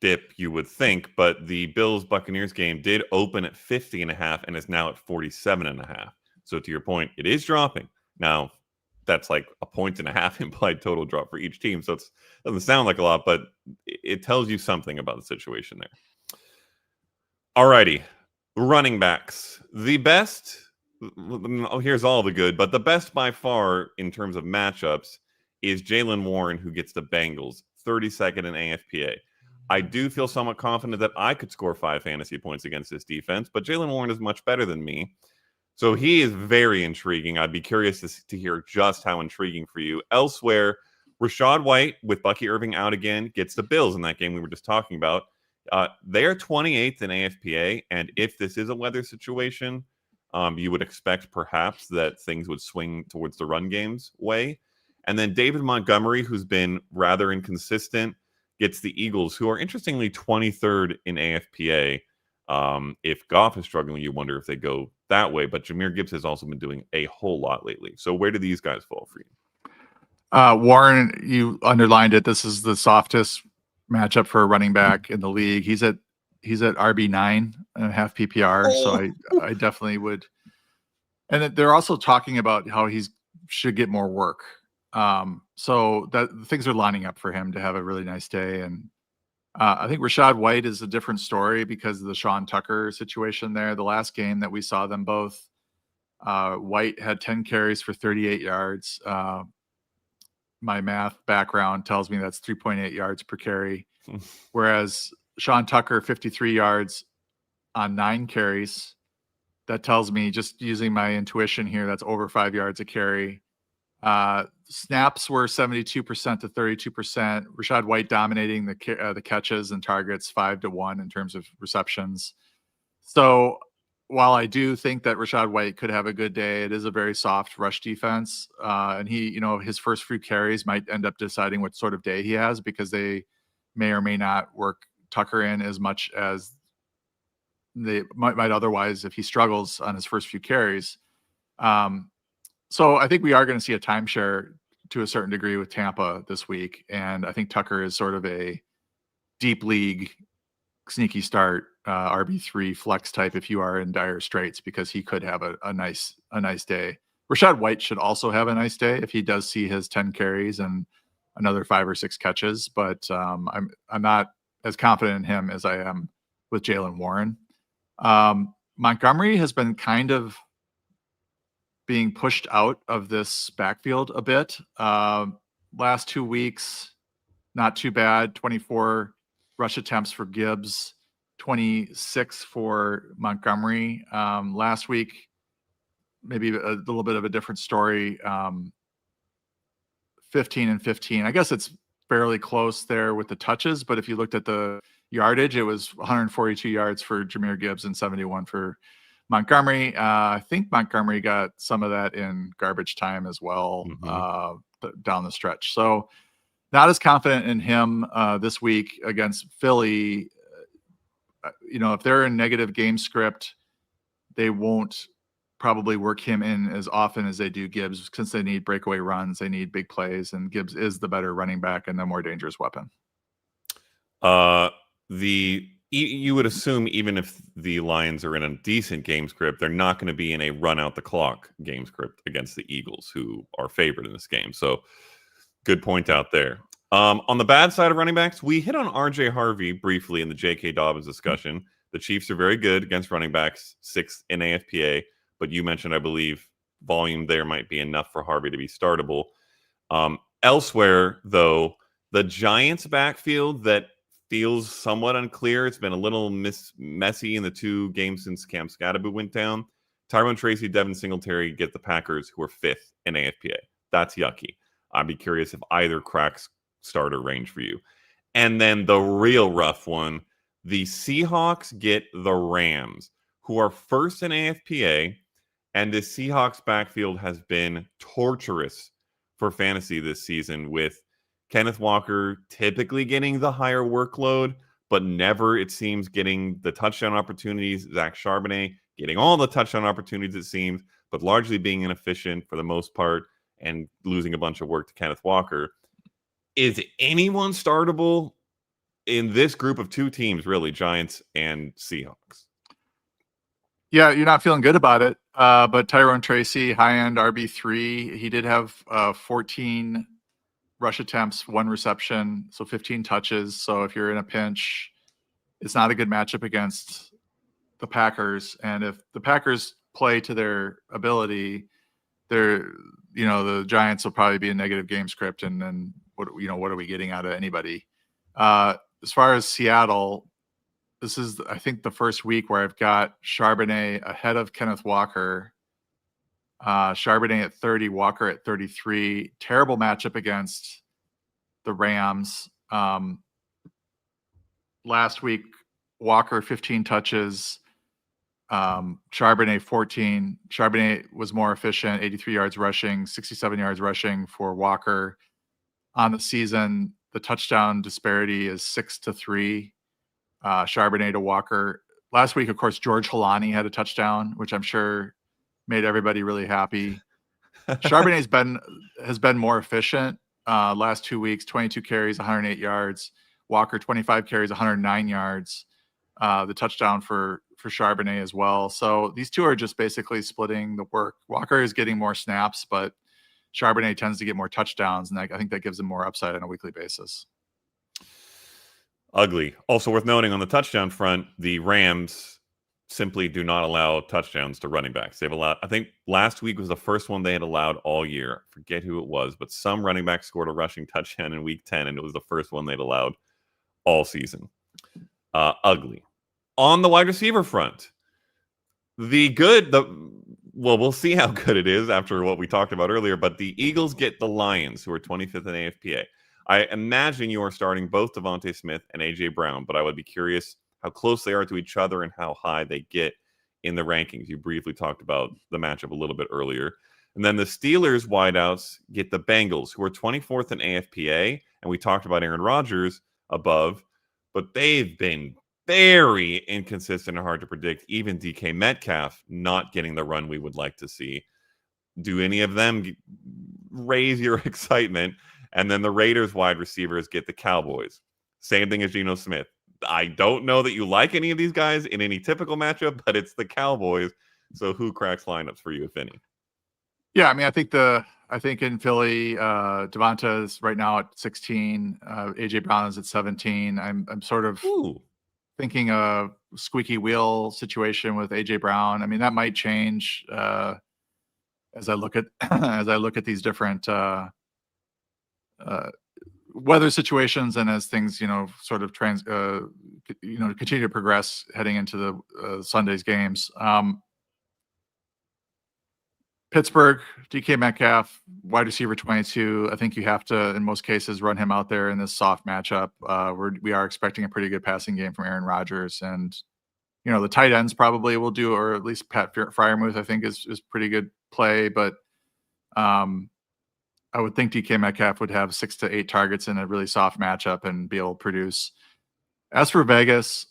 dip, you would think, but the Bills-Buccaneers game did open at 50.5 and is now at 47.5. So to your point, it is dropping. Now, that's like 1.5 implied total drop for each team. So it doesn't sound like a lot, but it tells you something about the situation there. Alrighty, running backs. The best, here's all the good, but the best by far in terms of matchups is Jaylen Warren, who gets the Bengals, 32nd in AFPA. I do feel somewhat confident that I could score 5 fantasy points against this defense, but Jaylen Warren is much better than me. So he is very intriguing. I'd be curious to hear just how intriguing for you. Elsewhere, Rachaad White, with Bucky Irving out again, gets the Bills in that game we were just talking about. They are 28th in AFPA, and if this is a weather situation, you would expect perhaps that things would swing towards the run game's way. And then David Montgomery, who's been rather inconsistent, gets the Eagles, who are interestingly 23rd in AFPA. If Goff is struggling, you wonder if they go that way. But Jahmyr Gibbs has also been doing a whole lot lately. So where do these guys fall for you? Warren, you underlined it. This is the softest matchup for a running back in the league. He's at RB9 and a half PPR. Oh. So I definitely would. And they're also talking about how he should get more work. So that things are lining up for him to have a really nice day. And I think Rachaad White is a different story because of the Sean Tucker situation there. The last game that we saw them both, White had 10 carries for 38 yards. My math background tells me that's 3.8 yards per carry, whereas Sean Tucker, 53 yards on 9 carries. That tells me, just using my intuition here, that's over 5 yards a carry. Snaps were 72% to 32%. Rachaad White dominating the catches and targets 5-1 in terms of receptions. So while I do think that Rachaad White could have a good day, it is a very soft rush defense. And he, his first few carries might end up deciding what sort of day he has, because they may or may not work Tucker in as much as they might otherwise if he struggles on his first few carries. So I think we are going to see a timeshare to a certain degree with Tampa this week. And I think Tucker is sort of a deep league sneaky start, RB3 flex type if you are in dire straits, because he could have a nice day. Rachaad White should also have a nice day if he does see his 10 carries and another 5 or 6 catches. But I'm not as confident in him as I am with Jaylen Warren. Montgomery has been kind of being pushed out of this backfield a bit. Last 2 weeks, not too bad. 24 rush attempts for Gibbs, 26 for Montgomery. Last week, maybe a little bit of a different story. 15 and 15. I guess it's fairly close there with the touches, but if you looked at the yardage, it was 142 yards for Jahmyr Gibbs and 71 for Montgomery. I think Montgomery got some of that in garbage time as well, down the stretch. So not as confident in him this week against Philly. If they're in negative game script, they won't probably work him in as often as they do Gibbs, since they need breakaway runs, they need big plays, and Gibbs is the better running back and the more dangerous weapon. You would assume even if the Lions are in a decent game script, they're not going to be in a run out the clock game script against the Eagles, who are favored in this game. So good point out there. On the bad side of running backs, we hit on RJ Harvey briefly in the J.K. Dobbins discussion. The Chiefs are very good against running backs, 6th in AFPA, but you mentioned, I believe, volume there might be enough for Harvey to be startable. Elsewhere, though, the Giants' backfield that feels somewhat unclear. It's been a little messy in the 2 games since Cam Scadaboo went down. Tyrone Tracy, Devin Singletary get the Packers, who are 5th in AFPA. That's yucky. I'd be curious if either cracks starter range for you. And then the real rough one, the Seahawks get the Rams, who are 1st in AFPA, and the Seahawks backfield has been torturous for fantasy this season, with Kenneth Walker typically getting the higher workload, but never, it seems, getting the touchdown opportunities. Zach Charbonnet getting all the touchdown opportunities, it seems, but largely being inefficient for the most part and losing a bunch of work to Kenneth Walker. Is anyone startable in this group of 2 teams, really, Giants and Seahawks? Yeah, you're not feeling good about it. But Tyrone Tracy, high-end RB3, he did have 14 rush attempts, 1 reception, so 15 touches. So if you're in a pinch, it's not a good matchup against the Packers. And if the Packers play to their ability, the Giants will probably be a negative game script. And then what are we getting out of anybody? As far as Seattle, this is, I think, the first week where I've got Charbonnet ahead of Kenneth Walker. Charbonnet at 30, Walker at 33. Terrible matchup against the Rams. Last week, Walker 15 touches, Charbonnet 14. Charbonnet was more efficient, 83 yards rushing, 67 yards rushing for Walker. On the season, the touchdown disparity is 6-3. Charbonnet to Walker. Last week, of course, George Holani had a touchdown, which I'm sure made everybody really happy. Charbonnet has been more efficient. Last 2 weeks, 22 carries, 108 yards. Walker, 25 carries, 109 yards. The touchdown for Charbonnet as well. So these 2 are just basically splitting the work. Walker is getting more snaps, but Charbonnet tends to get more touchdowns, and I think that gives him more upside on a weekly basis. Ugly. Also worth noting on the touchdown front, the Rams simply do not allow touchdowns to running backs. They've allowed, I think last week was the first one they had allowed all year. I forget who it was, but some running back scored a rushing touchdown in week 10, and it was the first one they'd allowed all season. Ugly. On the wide receiver front, we'll see how good it is after what we talked about earlier, but the Eagles get the Lions, who are 25th in AFPA. I imagine you are starting both Devontae Smith and A.J. Brown, but I would be curious how close they are to each other and how high they get in the rankings. You briefly talked about the matchup a little bit earlier. And then the Steelers wideouts get the Bengals, who are 24th in AFPA, and we talked about Aaron Rodgers above, but they've been very inconsistent and hard to predict. Even DK Metcalf not getting the run we would like to see. Do any of them raise your excitement? And then the Raiders wide receivers get the Cowboys. Same thing as Geno Smith. I don't know that you like any of these guys in any typical matchup, but it's the Cowboys. So who cracks lineups for you, if any? Yeah, I mean, I think in Philly, Devonta is right now at 16. AJ Brown is at 17. I'm sort of thinking a squeaky wheel situation with AJ Brown. I mean, that might change as I look at these different weather situations, and as things, sort of continue to progress heading into the Sunday's games. Pittsburgh, DK Metcalf, wide receiver 22. I think you have to, in most cases, run him out there in this soft matchup. We are expecting a pretty good passing game from Aaron Rodgers, and the tight ends probably will do, or at least Pat Freiermuth, I think is pretty good play, but I would think DK Metcalf would have 6 to 8 targets in a really soft matchup and be able to produce. As for Vegas,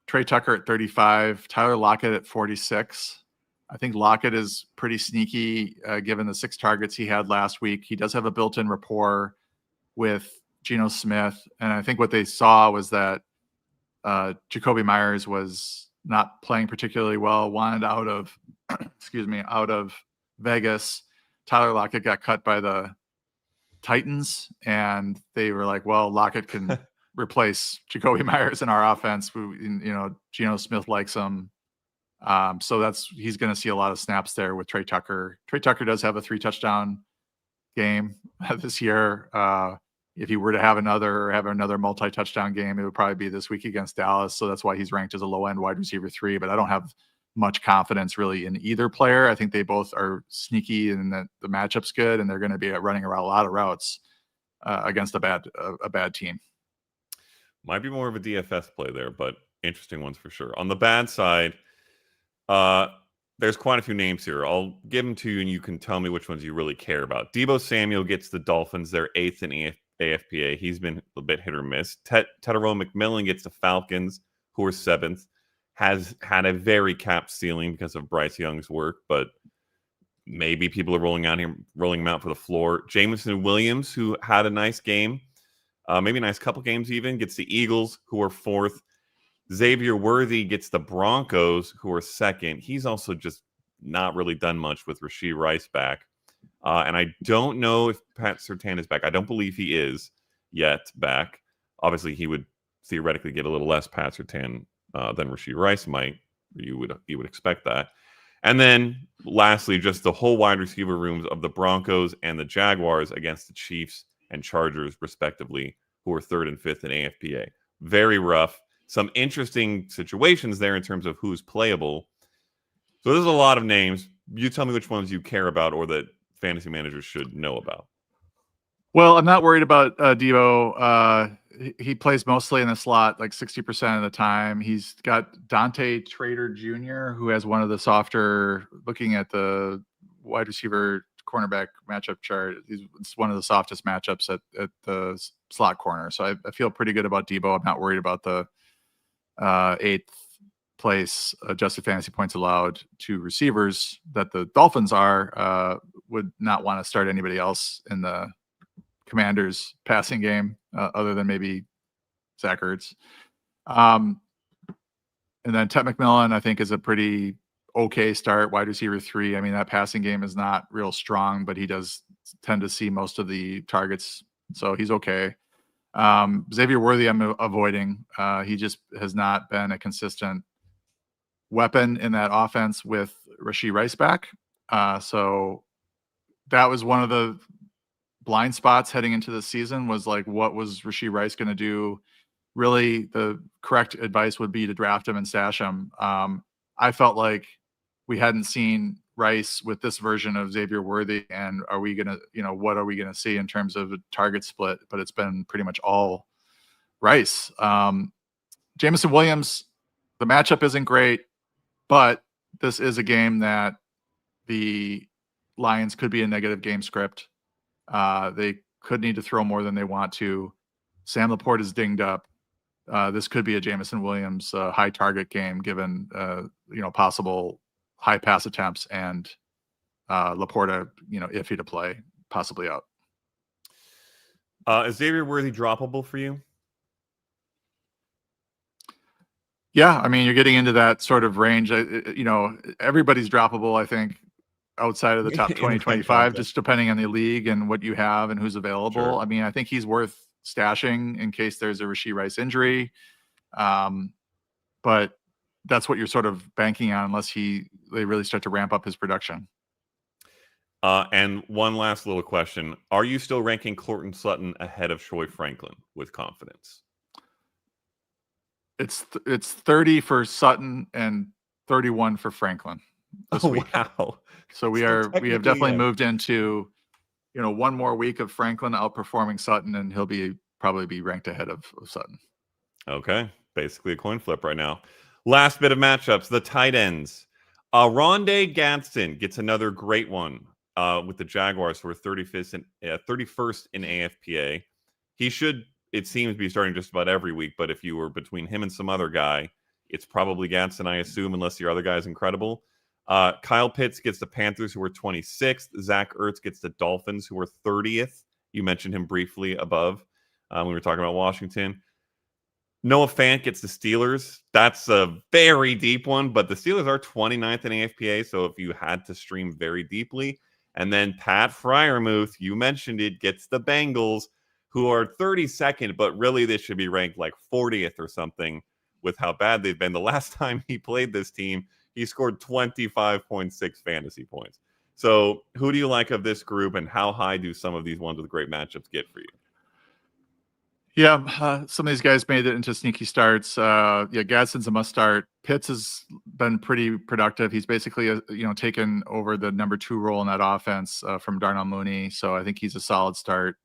Trey Tucker at 35, Tyler Lockett at 46. I think Lockett is pretty sneaky given the 6 targets he had last week. He does have a built-in rapport with Geno Smith, and I think what they saw was that Jacoby Myers was not playing particularly well, wanted out of out of Vegas. Tyler Lockett got cut by the Titans, and they were like, well, Lockett can replace Jacoby Myers in our offense. Geno Smith likes him. So he's going to see a lot of snaps there with Trey Tucker. Trey Tucker does have a 3-touchdown game this year. If he were to have another multi-touchdown game, it would probably be this week against Dallas. So that's why he's ranked as a low-end wide receiver 3. But I don't have much confidence really in either player. I think they both are sneaky and that the matchup's good, and they're going to be running around a lot of routes against a bad team. Might be more of a DFS play there, but interesting ones for sure. On the bad side, there's quite a few names here. I'll give them to you, and you can tell me which ones you really care about. Deebo Samuel gets the Dolphins. They're 8th in AFPA. He's been a bit hit or miss. Tyrone McMillan gets the Falcons, who are 7th. Has had a very capped ceiling because of Bryce Young's work, but maybe people are rolling him out for the floor. Jameson Williams, who had a nice game, maybe a nice couple games even, gets the Eagles, who are 4th. Xavier Worthy gets the Broncos, who are 2nd. He's also just not really done much with Rashee Rice back. And I don't know if Pat Surtain is back. I don't believe he is yet back. Obviously, he would theoretically get a little less Pat Surtain than Rashee Rice might. You would expect that. And then lastly, just the whole wide receiver rooms of the Broncos and the Jaguars against the Chiefs and Chargers, respectively, who are 3rd and 5th in AFPA. Very rough. Some interesting situations there in terms of who's playable. So there's a lot of names. You tell me which ones you care about or that fantasy managers should know about. Well, I'm not worried about Deebo. He plays mostly in the slot, like 60% of the time. He's got Dante Trader Jr., who has one of the softer, looking at the wide receiver cornerback matchup chart, it's one of the softest matchups at the slot corner. So I feel pretty good about Deebo. I'm not worried about the 8th place adjusted fantasy points allowed to receivers that the Dolphins are. Would not want to start anybody else in the Commanders passing game other than maybe Zach Ertz. And then Ted McMillan, I think, is a pretty okay start, wide receiver 3. I mean, that passing game is not real strong, but he does tend to see most of the targets, so he's okay. Xavier Worthy, I'm avoiding. He just has not been a consistent weapon in that offense with Rashee Rice back. So that was one of the blind spots heading into the season, was like, what was Rashee Rice going to do? Really, the correct advice would be to draft him and stash him. I felt like we hadn't seen Rice with this version of Xavier Worthy, and are we going to, what are we going to see in terms of a target split? But it's been pretty much all Rice. Jameson Williams, the matchup isn't great, but this is a game that the Lions could be a negative game script. They could need to throw more than they want to. Sam Laporte is dinged up. This could be a Jameson Williams high target game, given possible high pass attempts and Laporta, iffy to play, possibly out. Is Xavier Worthy droppable for you? Yeah, I mean, you're getting into that sort of range. Everybody's droppable, I think, outside of the top 20-25, just depending on the league and what you have and who's available. Sure. I mean, I think he's worth stashing in case there's a Rashee Rice injury. But that's what you're sort of banking on unless they really start to ramp up his production. And one last little question. Are you still ranking Courtland Sutton ahead of Troy Franklin with confidence? It's 30 for Sutton and 31 for Franklin this week. Wow. So we have definitely moved into, one more week of Franklin outperforming Sutton, and he'll probably be ranked ahead of Sutton. Okay. Basically a coin flip right now. Last bit of matchups, the tight ends. Rondé Gadsden gets another great one with the Jaguars, who are 31st in AFPA. He should, it seems, be starting just about every week, but if you were between him and some other guy, it's probably Gadsden, I assume, unless your other guy is incredible. Kyle Pitts gets the Panthers, who are 26th. Zach Ertz gets the Dolphins, who are 30th. You mentioned him briefly above when we were talking about Washington. Noah Fant gets the Steelers. That's a very deep one, but the Steelers are 29th in AFPA, so if you had to stream very deeply. And then Pat Fryermuth, you mentioned it, gets the Bengals, who are 32nd, but really they should be ranked like 40th or something with how bad they've been. The last time he played this team, he scored 25.6 fantasy points. So who do you like of this group, and how high do some of these ones with great matchups get for you? Yeah, some of these guys made it into sneaky starts. Yeah, Gadsden's a must start. Pitts has been pretty productive. He's basically, taken over the number 2 role in that offense from Darnell Mooney. So I think he's a solid start.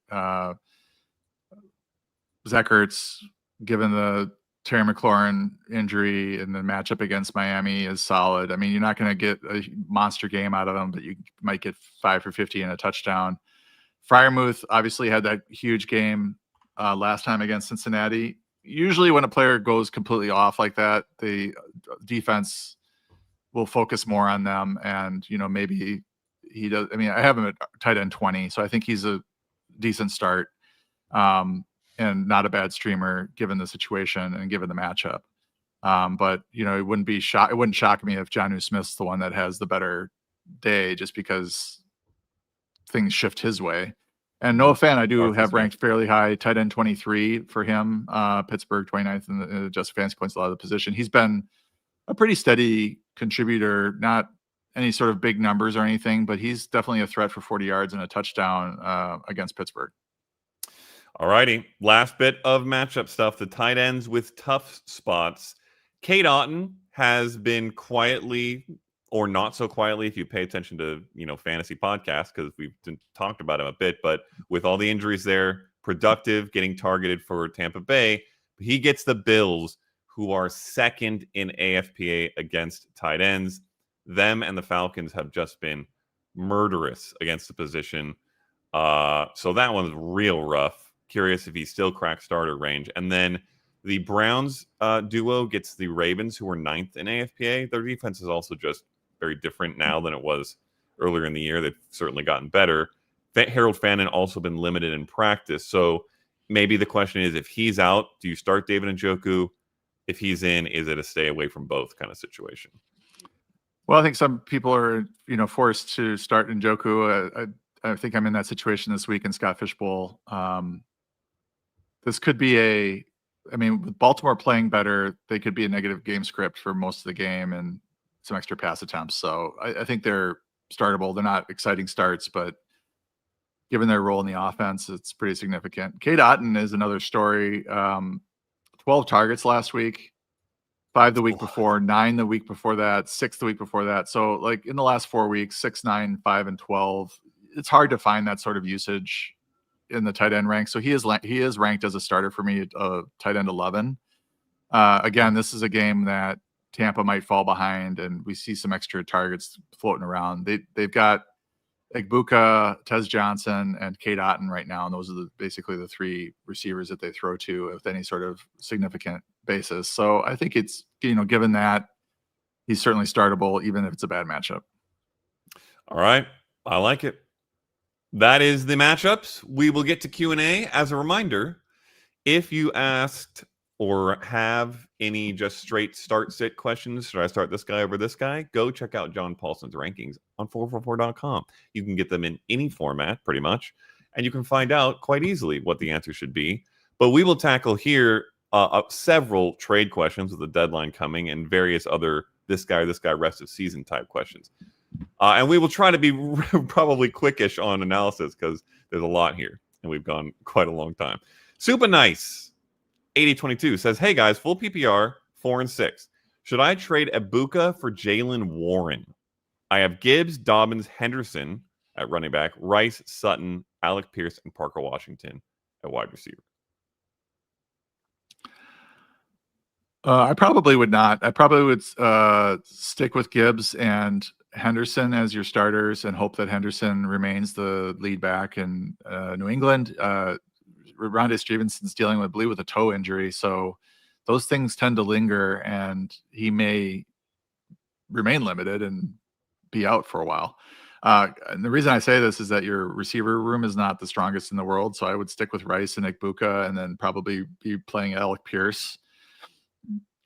Zach Ertz, given the Terry McLaurin injury and the matchup against Miami, is solid. I mean, you're not going to get a monster game out of him, but you might get 5 for 50 and a touchdown. Fryermuth obviously had that huge game last time against Cincinnati. Usually when a player goes completely off like that, the defense will focus more on them. And, maybe he does. I mean, I have him at tight end 20, so I think he's a decent start and not a bad streamer given the situation and given the matchup. But, it wouldn't shock me if Jonnu Smith's the one that has the better day just because things shift his way. And Noah Fant, I do have ranked fairly high, tight end 23 for him. Pittsburgh 29th in the adjusted fantasy points allowed the position. He's been a pretty steady contributor, not any sort of big numbers or anything, but he's definitely a threat for 40 yards and a touchdown against Pittsburgh. All righty. Last bit of matchup stuff. The tight ends with tough spots. Cade Otton has been quietly, or not so quietly if you pay attention to, fantasy podcasts, because we've talked about him a bit, but with all the injuries there, productive, getting targeted for Tampa Bay. He gets the Bills, who are second in AFPA against tight ends. Them and the Falcons have just been murderous against the position. So that one's real rough. Curious if he still cracks starter range. And then the Browns duo gets the Ravens, who are 9th in AFPA. Their defense is also just very different now than it was earlier in the year. They've certainly gotten better. Harold Fannin also been limited in practice. So maybe the question is, if he's out, do you start David Njoku? If he's in, is it a stay away from both kind of situation? Well, I think some people are, forced to start Njoku. I think I'm in that situation this week in Scott Fishbowl. This could be with Baltimore playing better, they could be a negative game script for most of the game and some extra pass attempts. So I think they're startable. They're not exciting starts, but given their role in the offense, it's pretty significant. Cade Otton is another story. 12 targets last week, 5 the week before, 9 the week before that, 6 the week before that. So like in the last 4 weeks, 6, 9, 5, and 12. It's hard to find that sort of usage in the tight end rank. So he is ranked as a starter for me at tight end 11. Again, this is a game that Tampa might fall behind, and we see some extra targets floating around. They've got Egbuka, Tez Johnson, and Cade Otton right now, and those are basically the 3 receivers that they throw to with any sort of significant basis. So I think it's, given that, he's certainly startable, even if it's a bad matchup. All right. I like it. That is the matchups. We will get to Q&A. As a reminder, if you asked or have any just straight start-sit questions, should I start this guy over this guy? Go check out John Paulson's rankings on 444.com. You can get them in any format, pretty much, and you can find out quite easily what the answer should be. But we will tackle here several trade questions with the deadline coming and various other this guy, rest of season type questions. And we will try to be probably quickish on analysis because there's a lot here, and we've gone quite a long time. Super nice. 8022 says, hey guys, full PPR, 4 and 6. Should I trade Egbuka for Jaylen Warren? I have Gibbs, Dobbins, Henderson at running back, Rice, Sutton, Alec Pierce, and Parker Washington at wide receiver. I probably would not. I probably would stick with Gibbs and Henderson as your starters and hope that Henderson remains the lead back in New England. Rondé Stevenson's dealing with a toe injury, so those things tend to linger, and he may remain limited and be out for a while. And the reason I say this is that your receiver room is not the strongest in the world, so I would stick with Rice and Egbuka, and then probably be playing Alec Pierce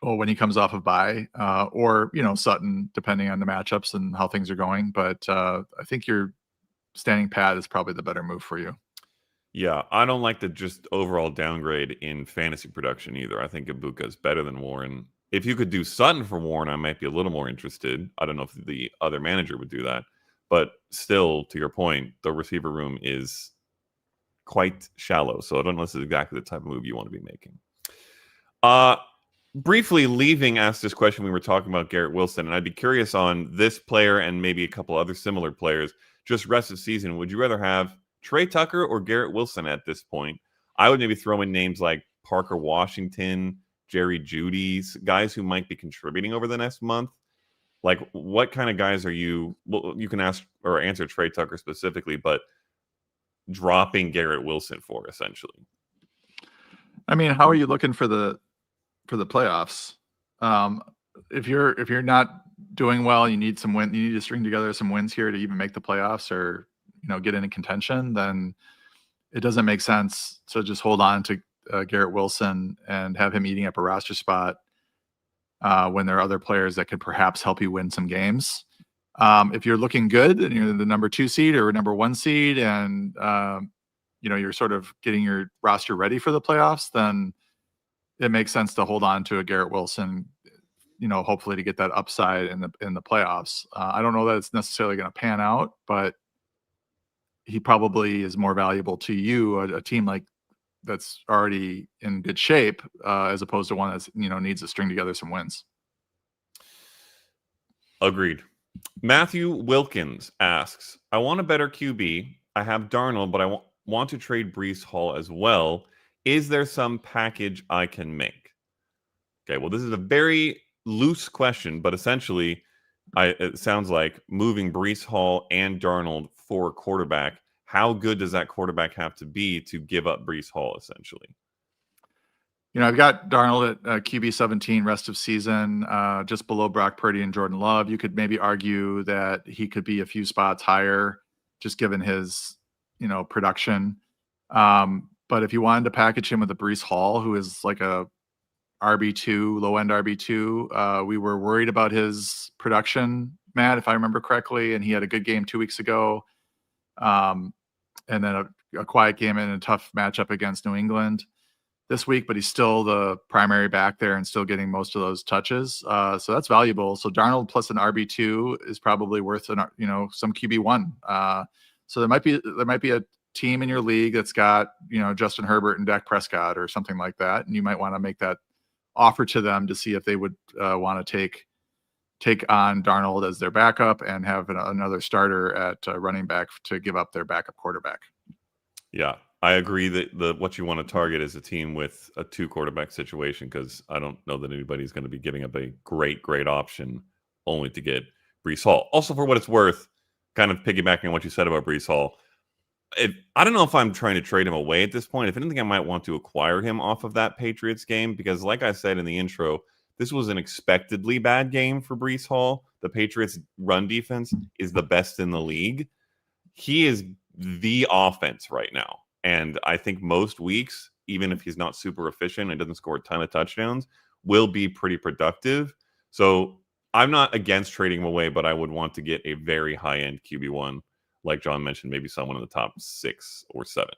when he comes off of bye, or Sutton, depending on the matchups and how things are going. But I think you're standing pat is probably the better move for you. Yeah, I don't like the just overall downgrade in fantasy production either. I think Ibuka is better than Warren. If you could do Sutton for Warren, I might be a little more interested. I don't know if the other manager would do that. But still, to your point, the receiver room is quite shallow. So I don't know if this is exactly the type of move you want to be making. Briefly, Leaving asked this question. We were talking about Garrett Wilson, and I'd be curious on this player and maybe a couple other similar players. Just rest of season, would you rather have Trey Tucker or Garrett Wilson at this point? I would maybe throw in names like Parker Washington, Jerry Jeudy's, guys who might be contributing over the next month. Like, what kind of guys are you? Well, you can ask or answer Trey Tucker specifically, but dropping Garrett Wilson for essentially. I mean, how are you looking for the playoffs? If you're not doing well, you need some win. You need to string together some wins here to even make the playoffs, or get into contention. Then it doesn't make sense to just hold on to Garrett Wilson and have him eating up a roster spot when there are other players that could perhaps help you win some games. If you're looking good and you're the number 2 seed or number 1 seed, and you're sort of getting your roster ready for the playoffs, then it makes sense to hold on to a Garrett Wilson, hopefully to get that upside in the playoffs. I don't know that it's necessarily going to pan out, but he probably is more valuable to you, a team like that's already in good shape, as opposed to one that's needs to string together some wins. Agreed. Matthew Wilkins asks, I want a better QB. I have Darnold, but I want to trade Breece Hall as well. Is there some package I can make? Okay, well, this is a very loose question, but essentially, it sounds like moving Breece Hall and Darnold for a quarterback. How good does that quarterback have to be to give up Breece Hall, essentially? I've got Darnold at QB 17 rest of season, just below Brock Purdy and Jordan Love. You could maybe argue that he could be a few spots higher, just given his, production. But if you wanted to package him with a Breece Hall, who is like a RB2, low end RB2, we were worried about his production, Matt, if I remember correctly, and he had a good game 2 weeks ago, and then a quiet game in a tough matchup against New England this week, but he's still the primary back there and still getting most of those touches. So that's valuable. So Darnold plus an RB2 is probably worth some QB1. So there might be a team in your league that's got, Justin Herbert and Dak Prescott or something like that. And you might want to make that offer to them to see if they would want to take on Darnold as their backup and have another starter at running back to give up their backup quarterback. Yeah. I agree that what you want to target is a team with a 2 quarterback situation, because I don't know that anybody's going to be giving up a great option only to get Breece Hall. Also, for what it's worth, kind of piggybacking on what you said about Breece Hall, I don't know if I'm trying to trade him away at this point. If anything, I might want to acquire him off of that Patriots game, because like I said in the intro, this was an expectedly bad game for Breece Hall. The Patriots' run defense is the best in the league. He is the offense right now. And I think most weeks, even if he's not super efficient and doesn't score a ton of touchdowns, will be pretty productive. So I'm not against trading him away, but I would want to get a very high-end QB1, like John mentioned, maybe someone in the top 6 or 7.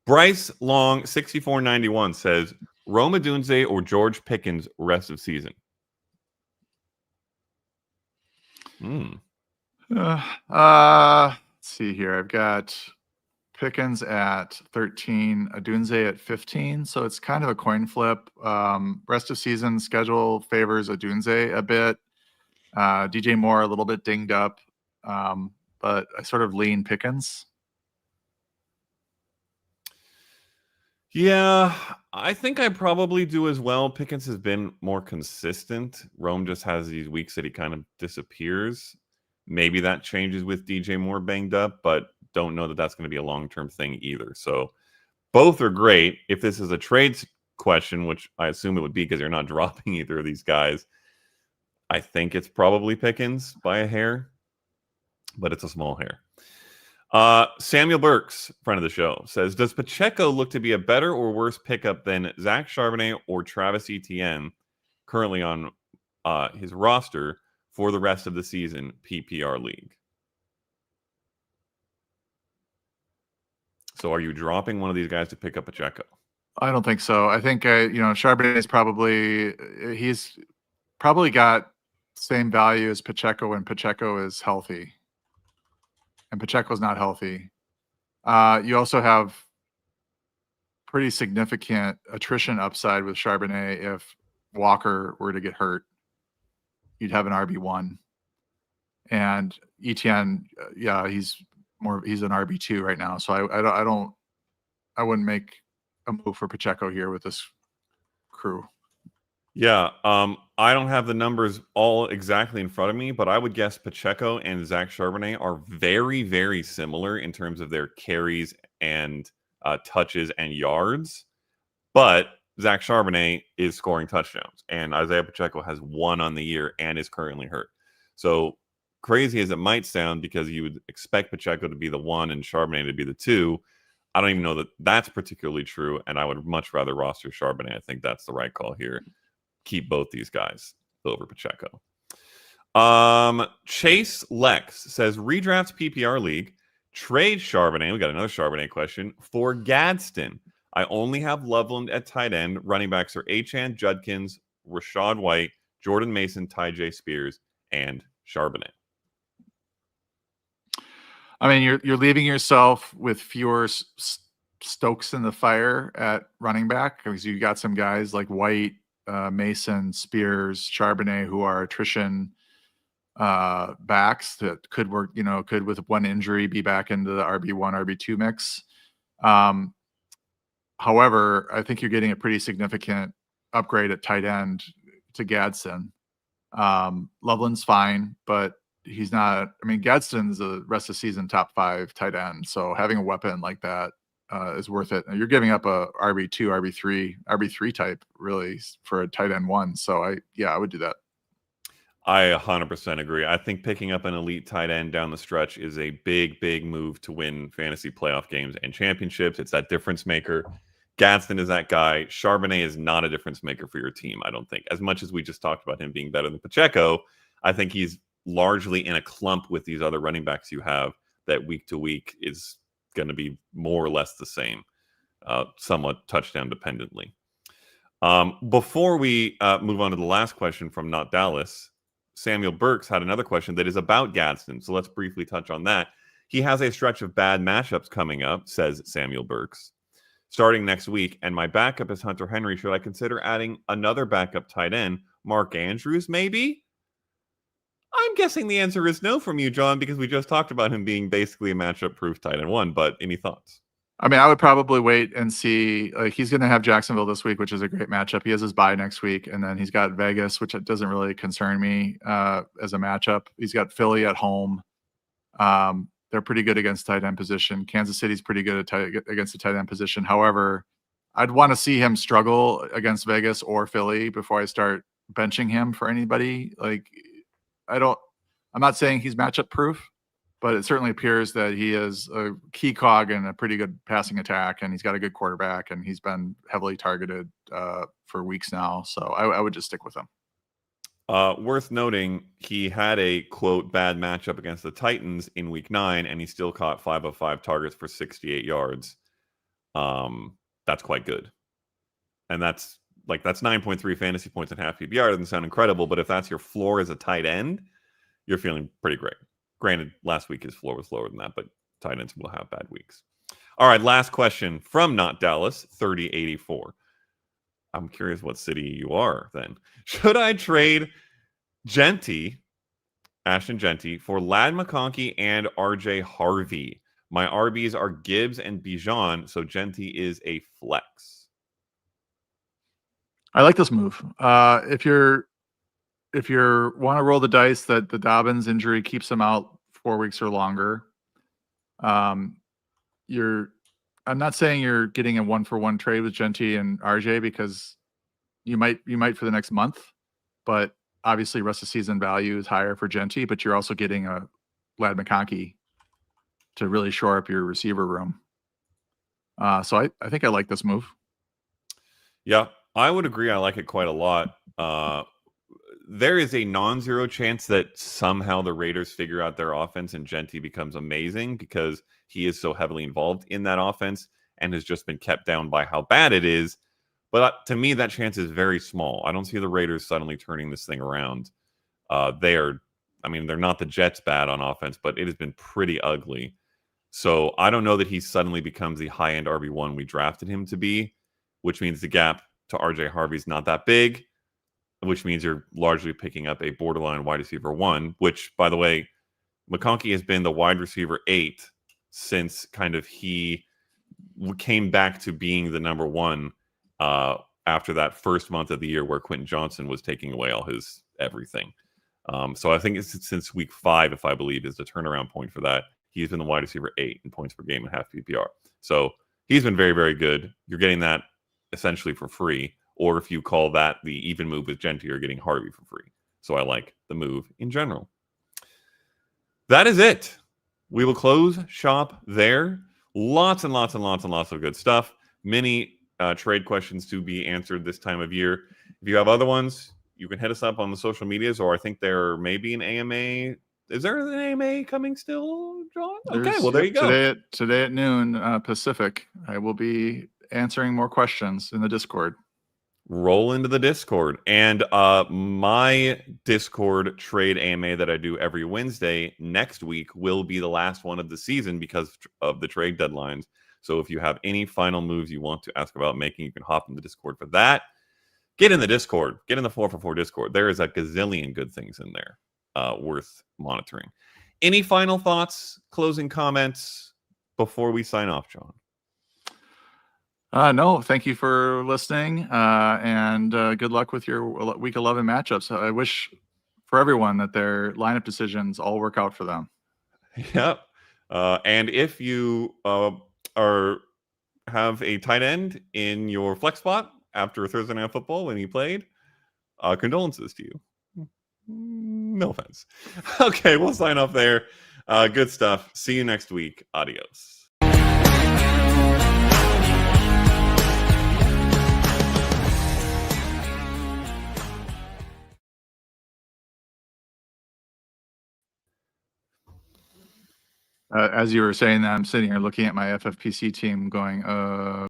Bryce Long 6491 says, Rome Odunze or George Pickens rest of season? Let's see here. I've got Pickens at 13, Odunze at 15. So it's kind of a coin flip. Rest of season schedule favors Odunze a bit. DJ Moore a little bit dinged up, but I sort of lean Pickens. Yeah, I think I probably do as well. Pickens has been more consistent. Rome just has these weeks that he kind of disappears. Maybe that changes with DJ Moore banged up, but don't know that that's going to be a long-term thing either. So both are great. If this is a trades question, which I assume it would be because you're not dropping either of these guys, I think it's probably Pickens by a hair, but it's a small hair. Samuel Burks, friend of the show, says, does Pacheco look to be a better or worse pickup than Zach Charbonnet or Travis Etienne currently on his roster for the rest of the season PPR league? So are you dropping one of these guys to pick up Pacheco? I don't think so. I think Charbonnet is he's probably got same value as Pacheco when Pacheco is healthy, and Pacheco's not healthy. You also have pretty significant attrition upside with Charbonnet if Walker were to get hurt. You'd have an RB1. And Etienne, he's an RB2 right now. So I wouldn't make a move for Pacheco here with this crew. Yeah, I don't have the numbers all exactly in front of me, but I would guess Pacheco and Zach Charbonnet are very, very similar in terms of their carries and touches and yards. But Zach Charbonnet is scoring touchdowns, and Isaiah Pacheco has one on the year and is currently hurt. So crazy as it might sound, because you would expect Pacheco to be the one and Charbonnet to be the two, I don't even know that that's particularly true, and I would much rather roster Charbonnet. I think that's the right call here. Keep both these guys over Pacheco. Chase Lex says, redraft PPR league, trade Charbonnet. We got another Charbonnet question for Gadsden. I only have Loveland at tight end. Running backs are Achane, Judkins, Rashad White, Jordan Mason, Ty J. Spears, and Charbonnet. I mean, you're leaving yourself with fewer stokes in the fire at running back, because you got some guys like White, Mason, Spears, Charbonnet, who are attrition backs that could work, could with one injury be back into the RB1, RB2 mix. However, I think you're getting a pretty significant upgrade at tight end to Gadsden. Loveland's fine, but he's not. I mean, Gadsden's the rest of the season top 5 tight end, so having a weapon like that is worth it. And you're giving up a RB2, RB3 type really for a tight end 1. So I would do that. I 100% agree. I think picking up an elite tight end down the stretch is a big, big move to win fantasy playoff games and championships. It's that difference maker. Gadsden is that guy. Charbonnet is not a difference maker for your team, I don't think. As much as we just talked about him being better than Pacheco, I think he's largely in a clump with these other running backs you have that week to week is going to be more or less the same, somewhat touchdown dependently. Before we move on to the last question from Not Dallas, Samuel Burks had another question that is about Gadsden. So let's briefly touch on that. He has a stretch of bad matchups coming up, says Samuel Burks, starting next week. And my backup is Hunter Henry. Should I consider adding another backup tight end? Mark Andrews, maybe? I'm guessing the answer is no from you, John, because we just talked about him being basically a matchup-proof tight end 1. But any thoughts? I mean, I would probably wait and see. Like, he's going to have Jacksonville this week, which is a great matchup. He has his bye next week, and then he's got Vegas, which doesn't really concern me as a matchup. He's got Philly at home. They're pretty good against tight end position. Kansas City's pretty good against the tight end position. However, I'd want to see him struggle against Vegas or Philly before I start benching him for anybody. Like, I'm not saying he's matchup proof, but it certainly appears that he is a key cog in a pretty good passing attack, and he's got a good quarterback, and he's been heavily targeted for weeks now. So I would just stick with him. Worth noting, he had a, quote, bad matchup against the Titans in week 9, and he still caught 5 of 5 targets for 68 yards. That's quite good. And that's 9.3 fantasy points and half PPR. Doesn't sound incredible, but if that's your floor as a tight end, you're feeling pretty great. Granted, last week his floor was lower than that, but tight ends will have bad weeks. All right, last question from Not Dallas, 3084. I'm curious what city you are then. Should I trade Ashton Genty, for Lad McConkey and RJ Harvey? My RBs are Gibbs and Bijan, so Genty is a flex. I like this move. If you want to roll the dice that the Dobbins injury keeps him out 4 weeks or longer, I'm not saying you're getting a 1-for-1 trade with Genty and RJ, because you might for the next month, but obviously rest of season value is higher for Genty, but you're also getting a Lad McConkey to really shore up your receiver room. So I think I like this move. Yeah, I would agree. I like it quite a lot. There is a non-zero chance that somehow the Raiders figure out their offense and Genty becomes amazing, because he is so heavily involved in that offense and has just been kept down by how bad it is. But to me, that chance is very small. I don't see the Raiders suddenly turning this thing around. They're not the Jets bad on offense, but it has been pretty ugly. So I don't know that he suddenly becomes the high-end RB1 we drafted him to be, which means the gap to RJ Harvey's not that big, which means you're largely picking up a borderline wide receiver 1, which, by the way, McConkey has been the wide receiver 8 since kind of he came back to being the number 1 after that first month of the year where Quentin Johnson was taking away all his everything. So I think it's since week 5, if I believe, is the turnaround point for that. He's been the wide receiver 8 in points per game and half PPR. So he's been very, very good. You're getting that essentially for free. Or if you call that the even move with Genti, you're getting Harvey for free. So I like the move in general. That is it. We will close shop there. Lots and lots and lots and lots of good stuff. Many trade questions to be answered this time of year. If you have other ones, you can hit us up on the social medias, or I think there may be an AMA. Is there an AMA coming still, John? Okay, well, there you go. Today at noon Pacific, I will be answering more questions in the Discord. Roll into the Discord. And my Discord trade AMA that I do every Wednesday next week will be the last one of the season because of the trade deadlines. So if you have any final moves you want to ask about making, you can hop in the Discord for that. Get in the Discord. Get in the 4for4 Discord. There is a gazillion good things in there worth monitoring. Any final thoughts, closing comments before we sign off, John? No, thank you for listening, and good luck with your Week 11 matchups. I wish for everyone that their lineup decisions all work out for them. Yep. And if you have a tight end in your flex spot after Thursday Night Football when he played, condolences to you. No offense. Okay, we'll sign off there. Good stuff. See you next week. Adios. As you were saying that, I'm sitting here looking at my FFPC team going,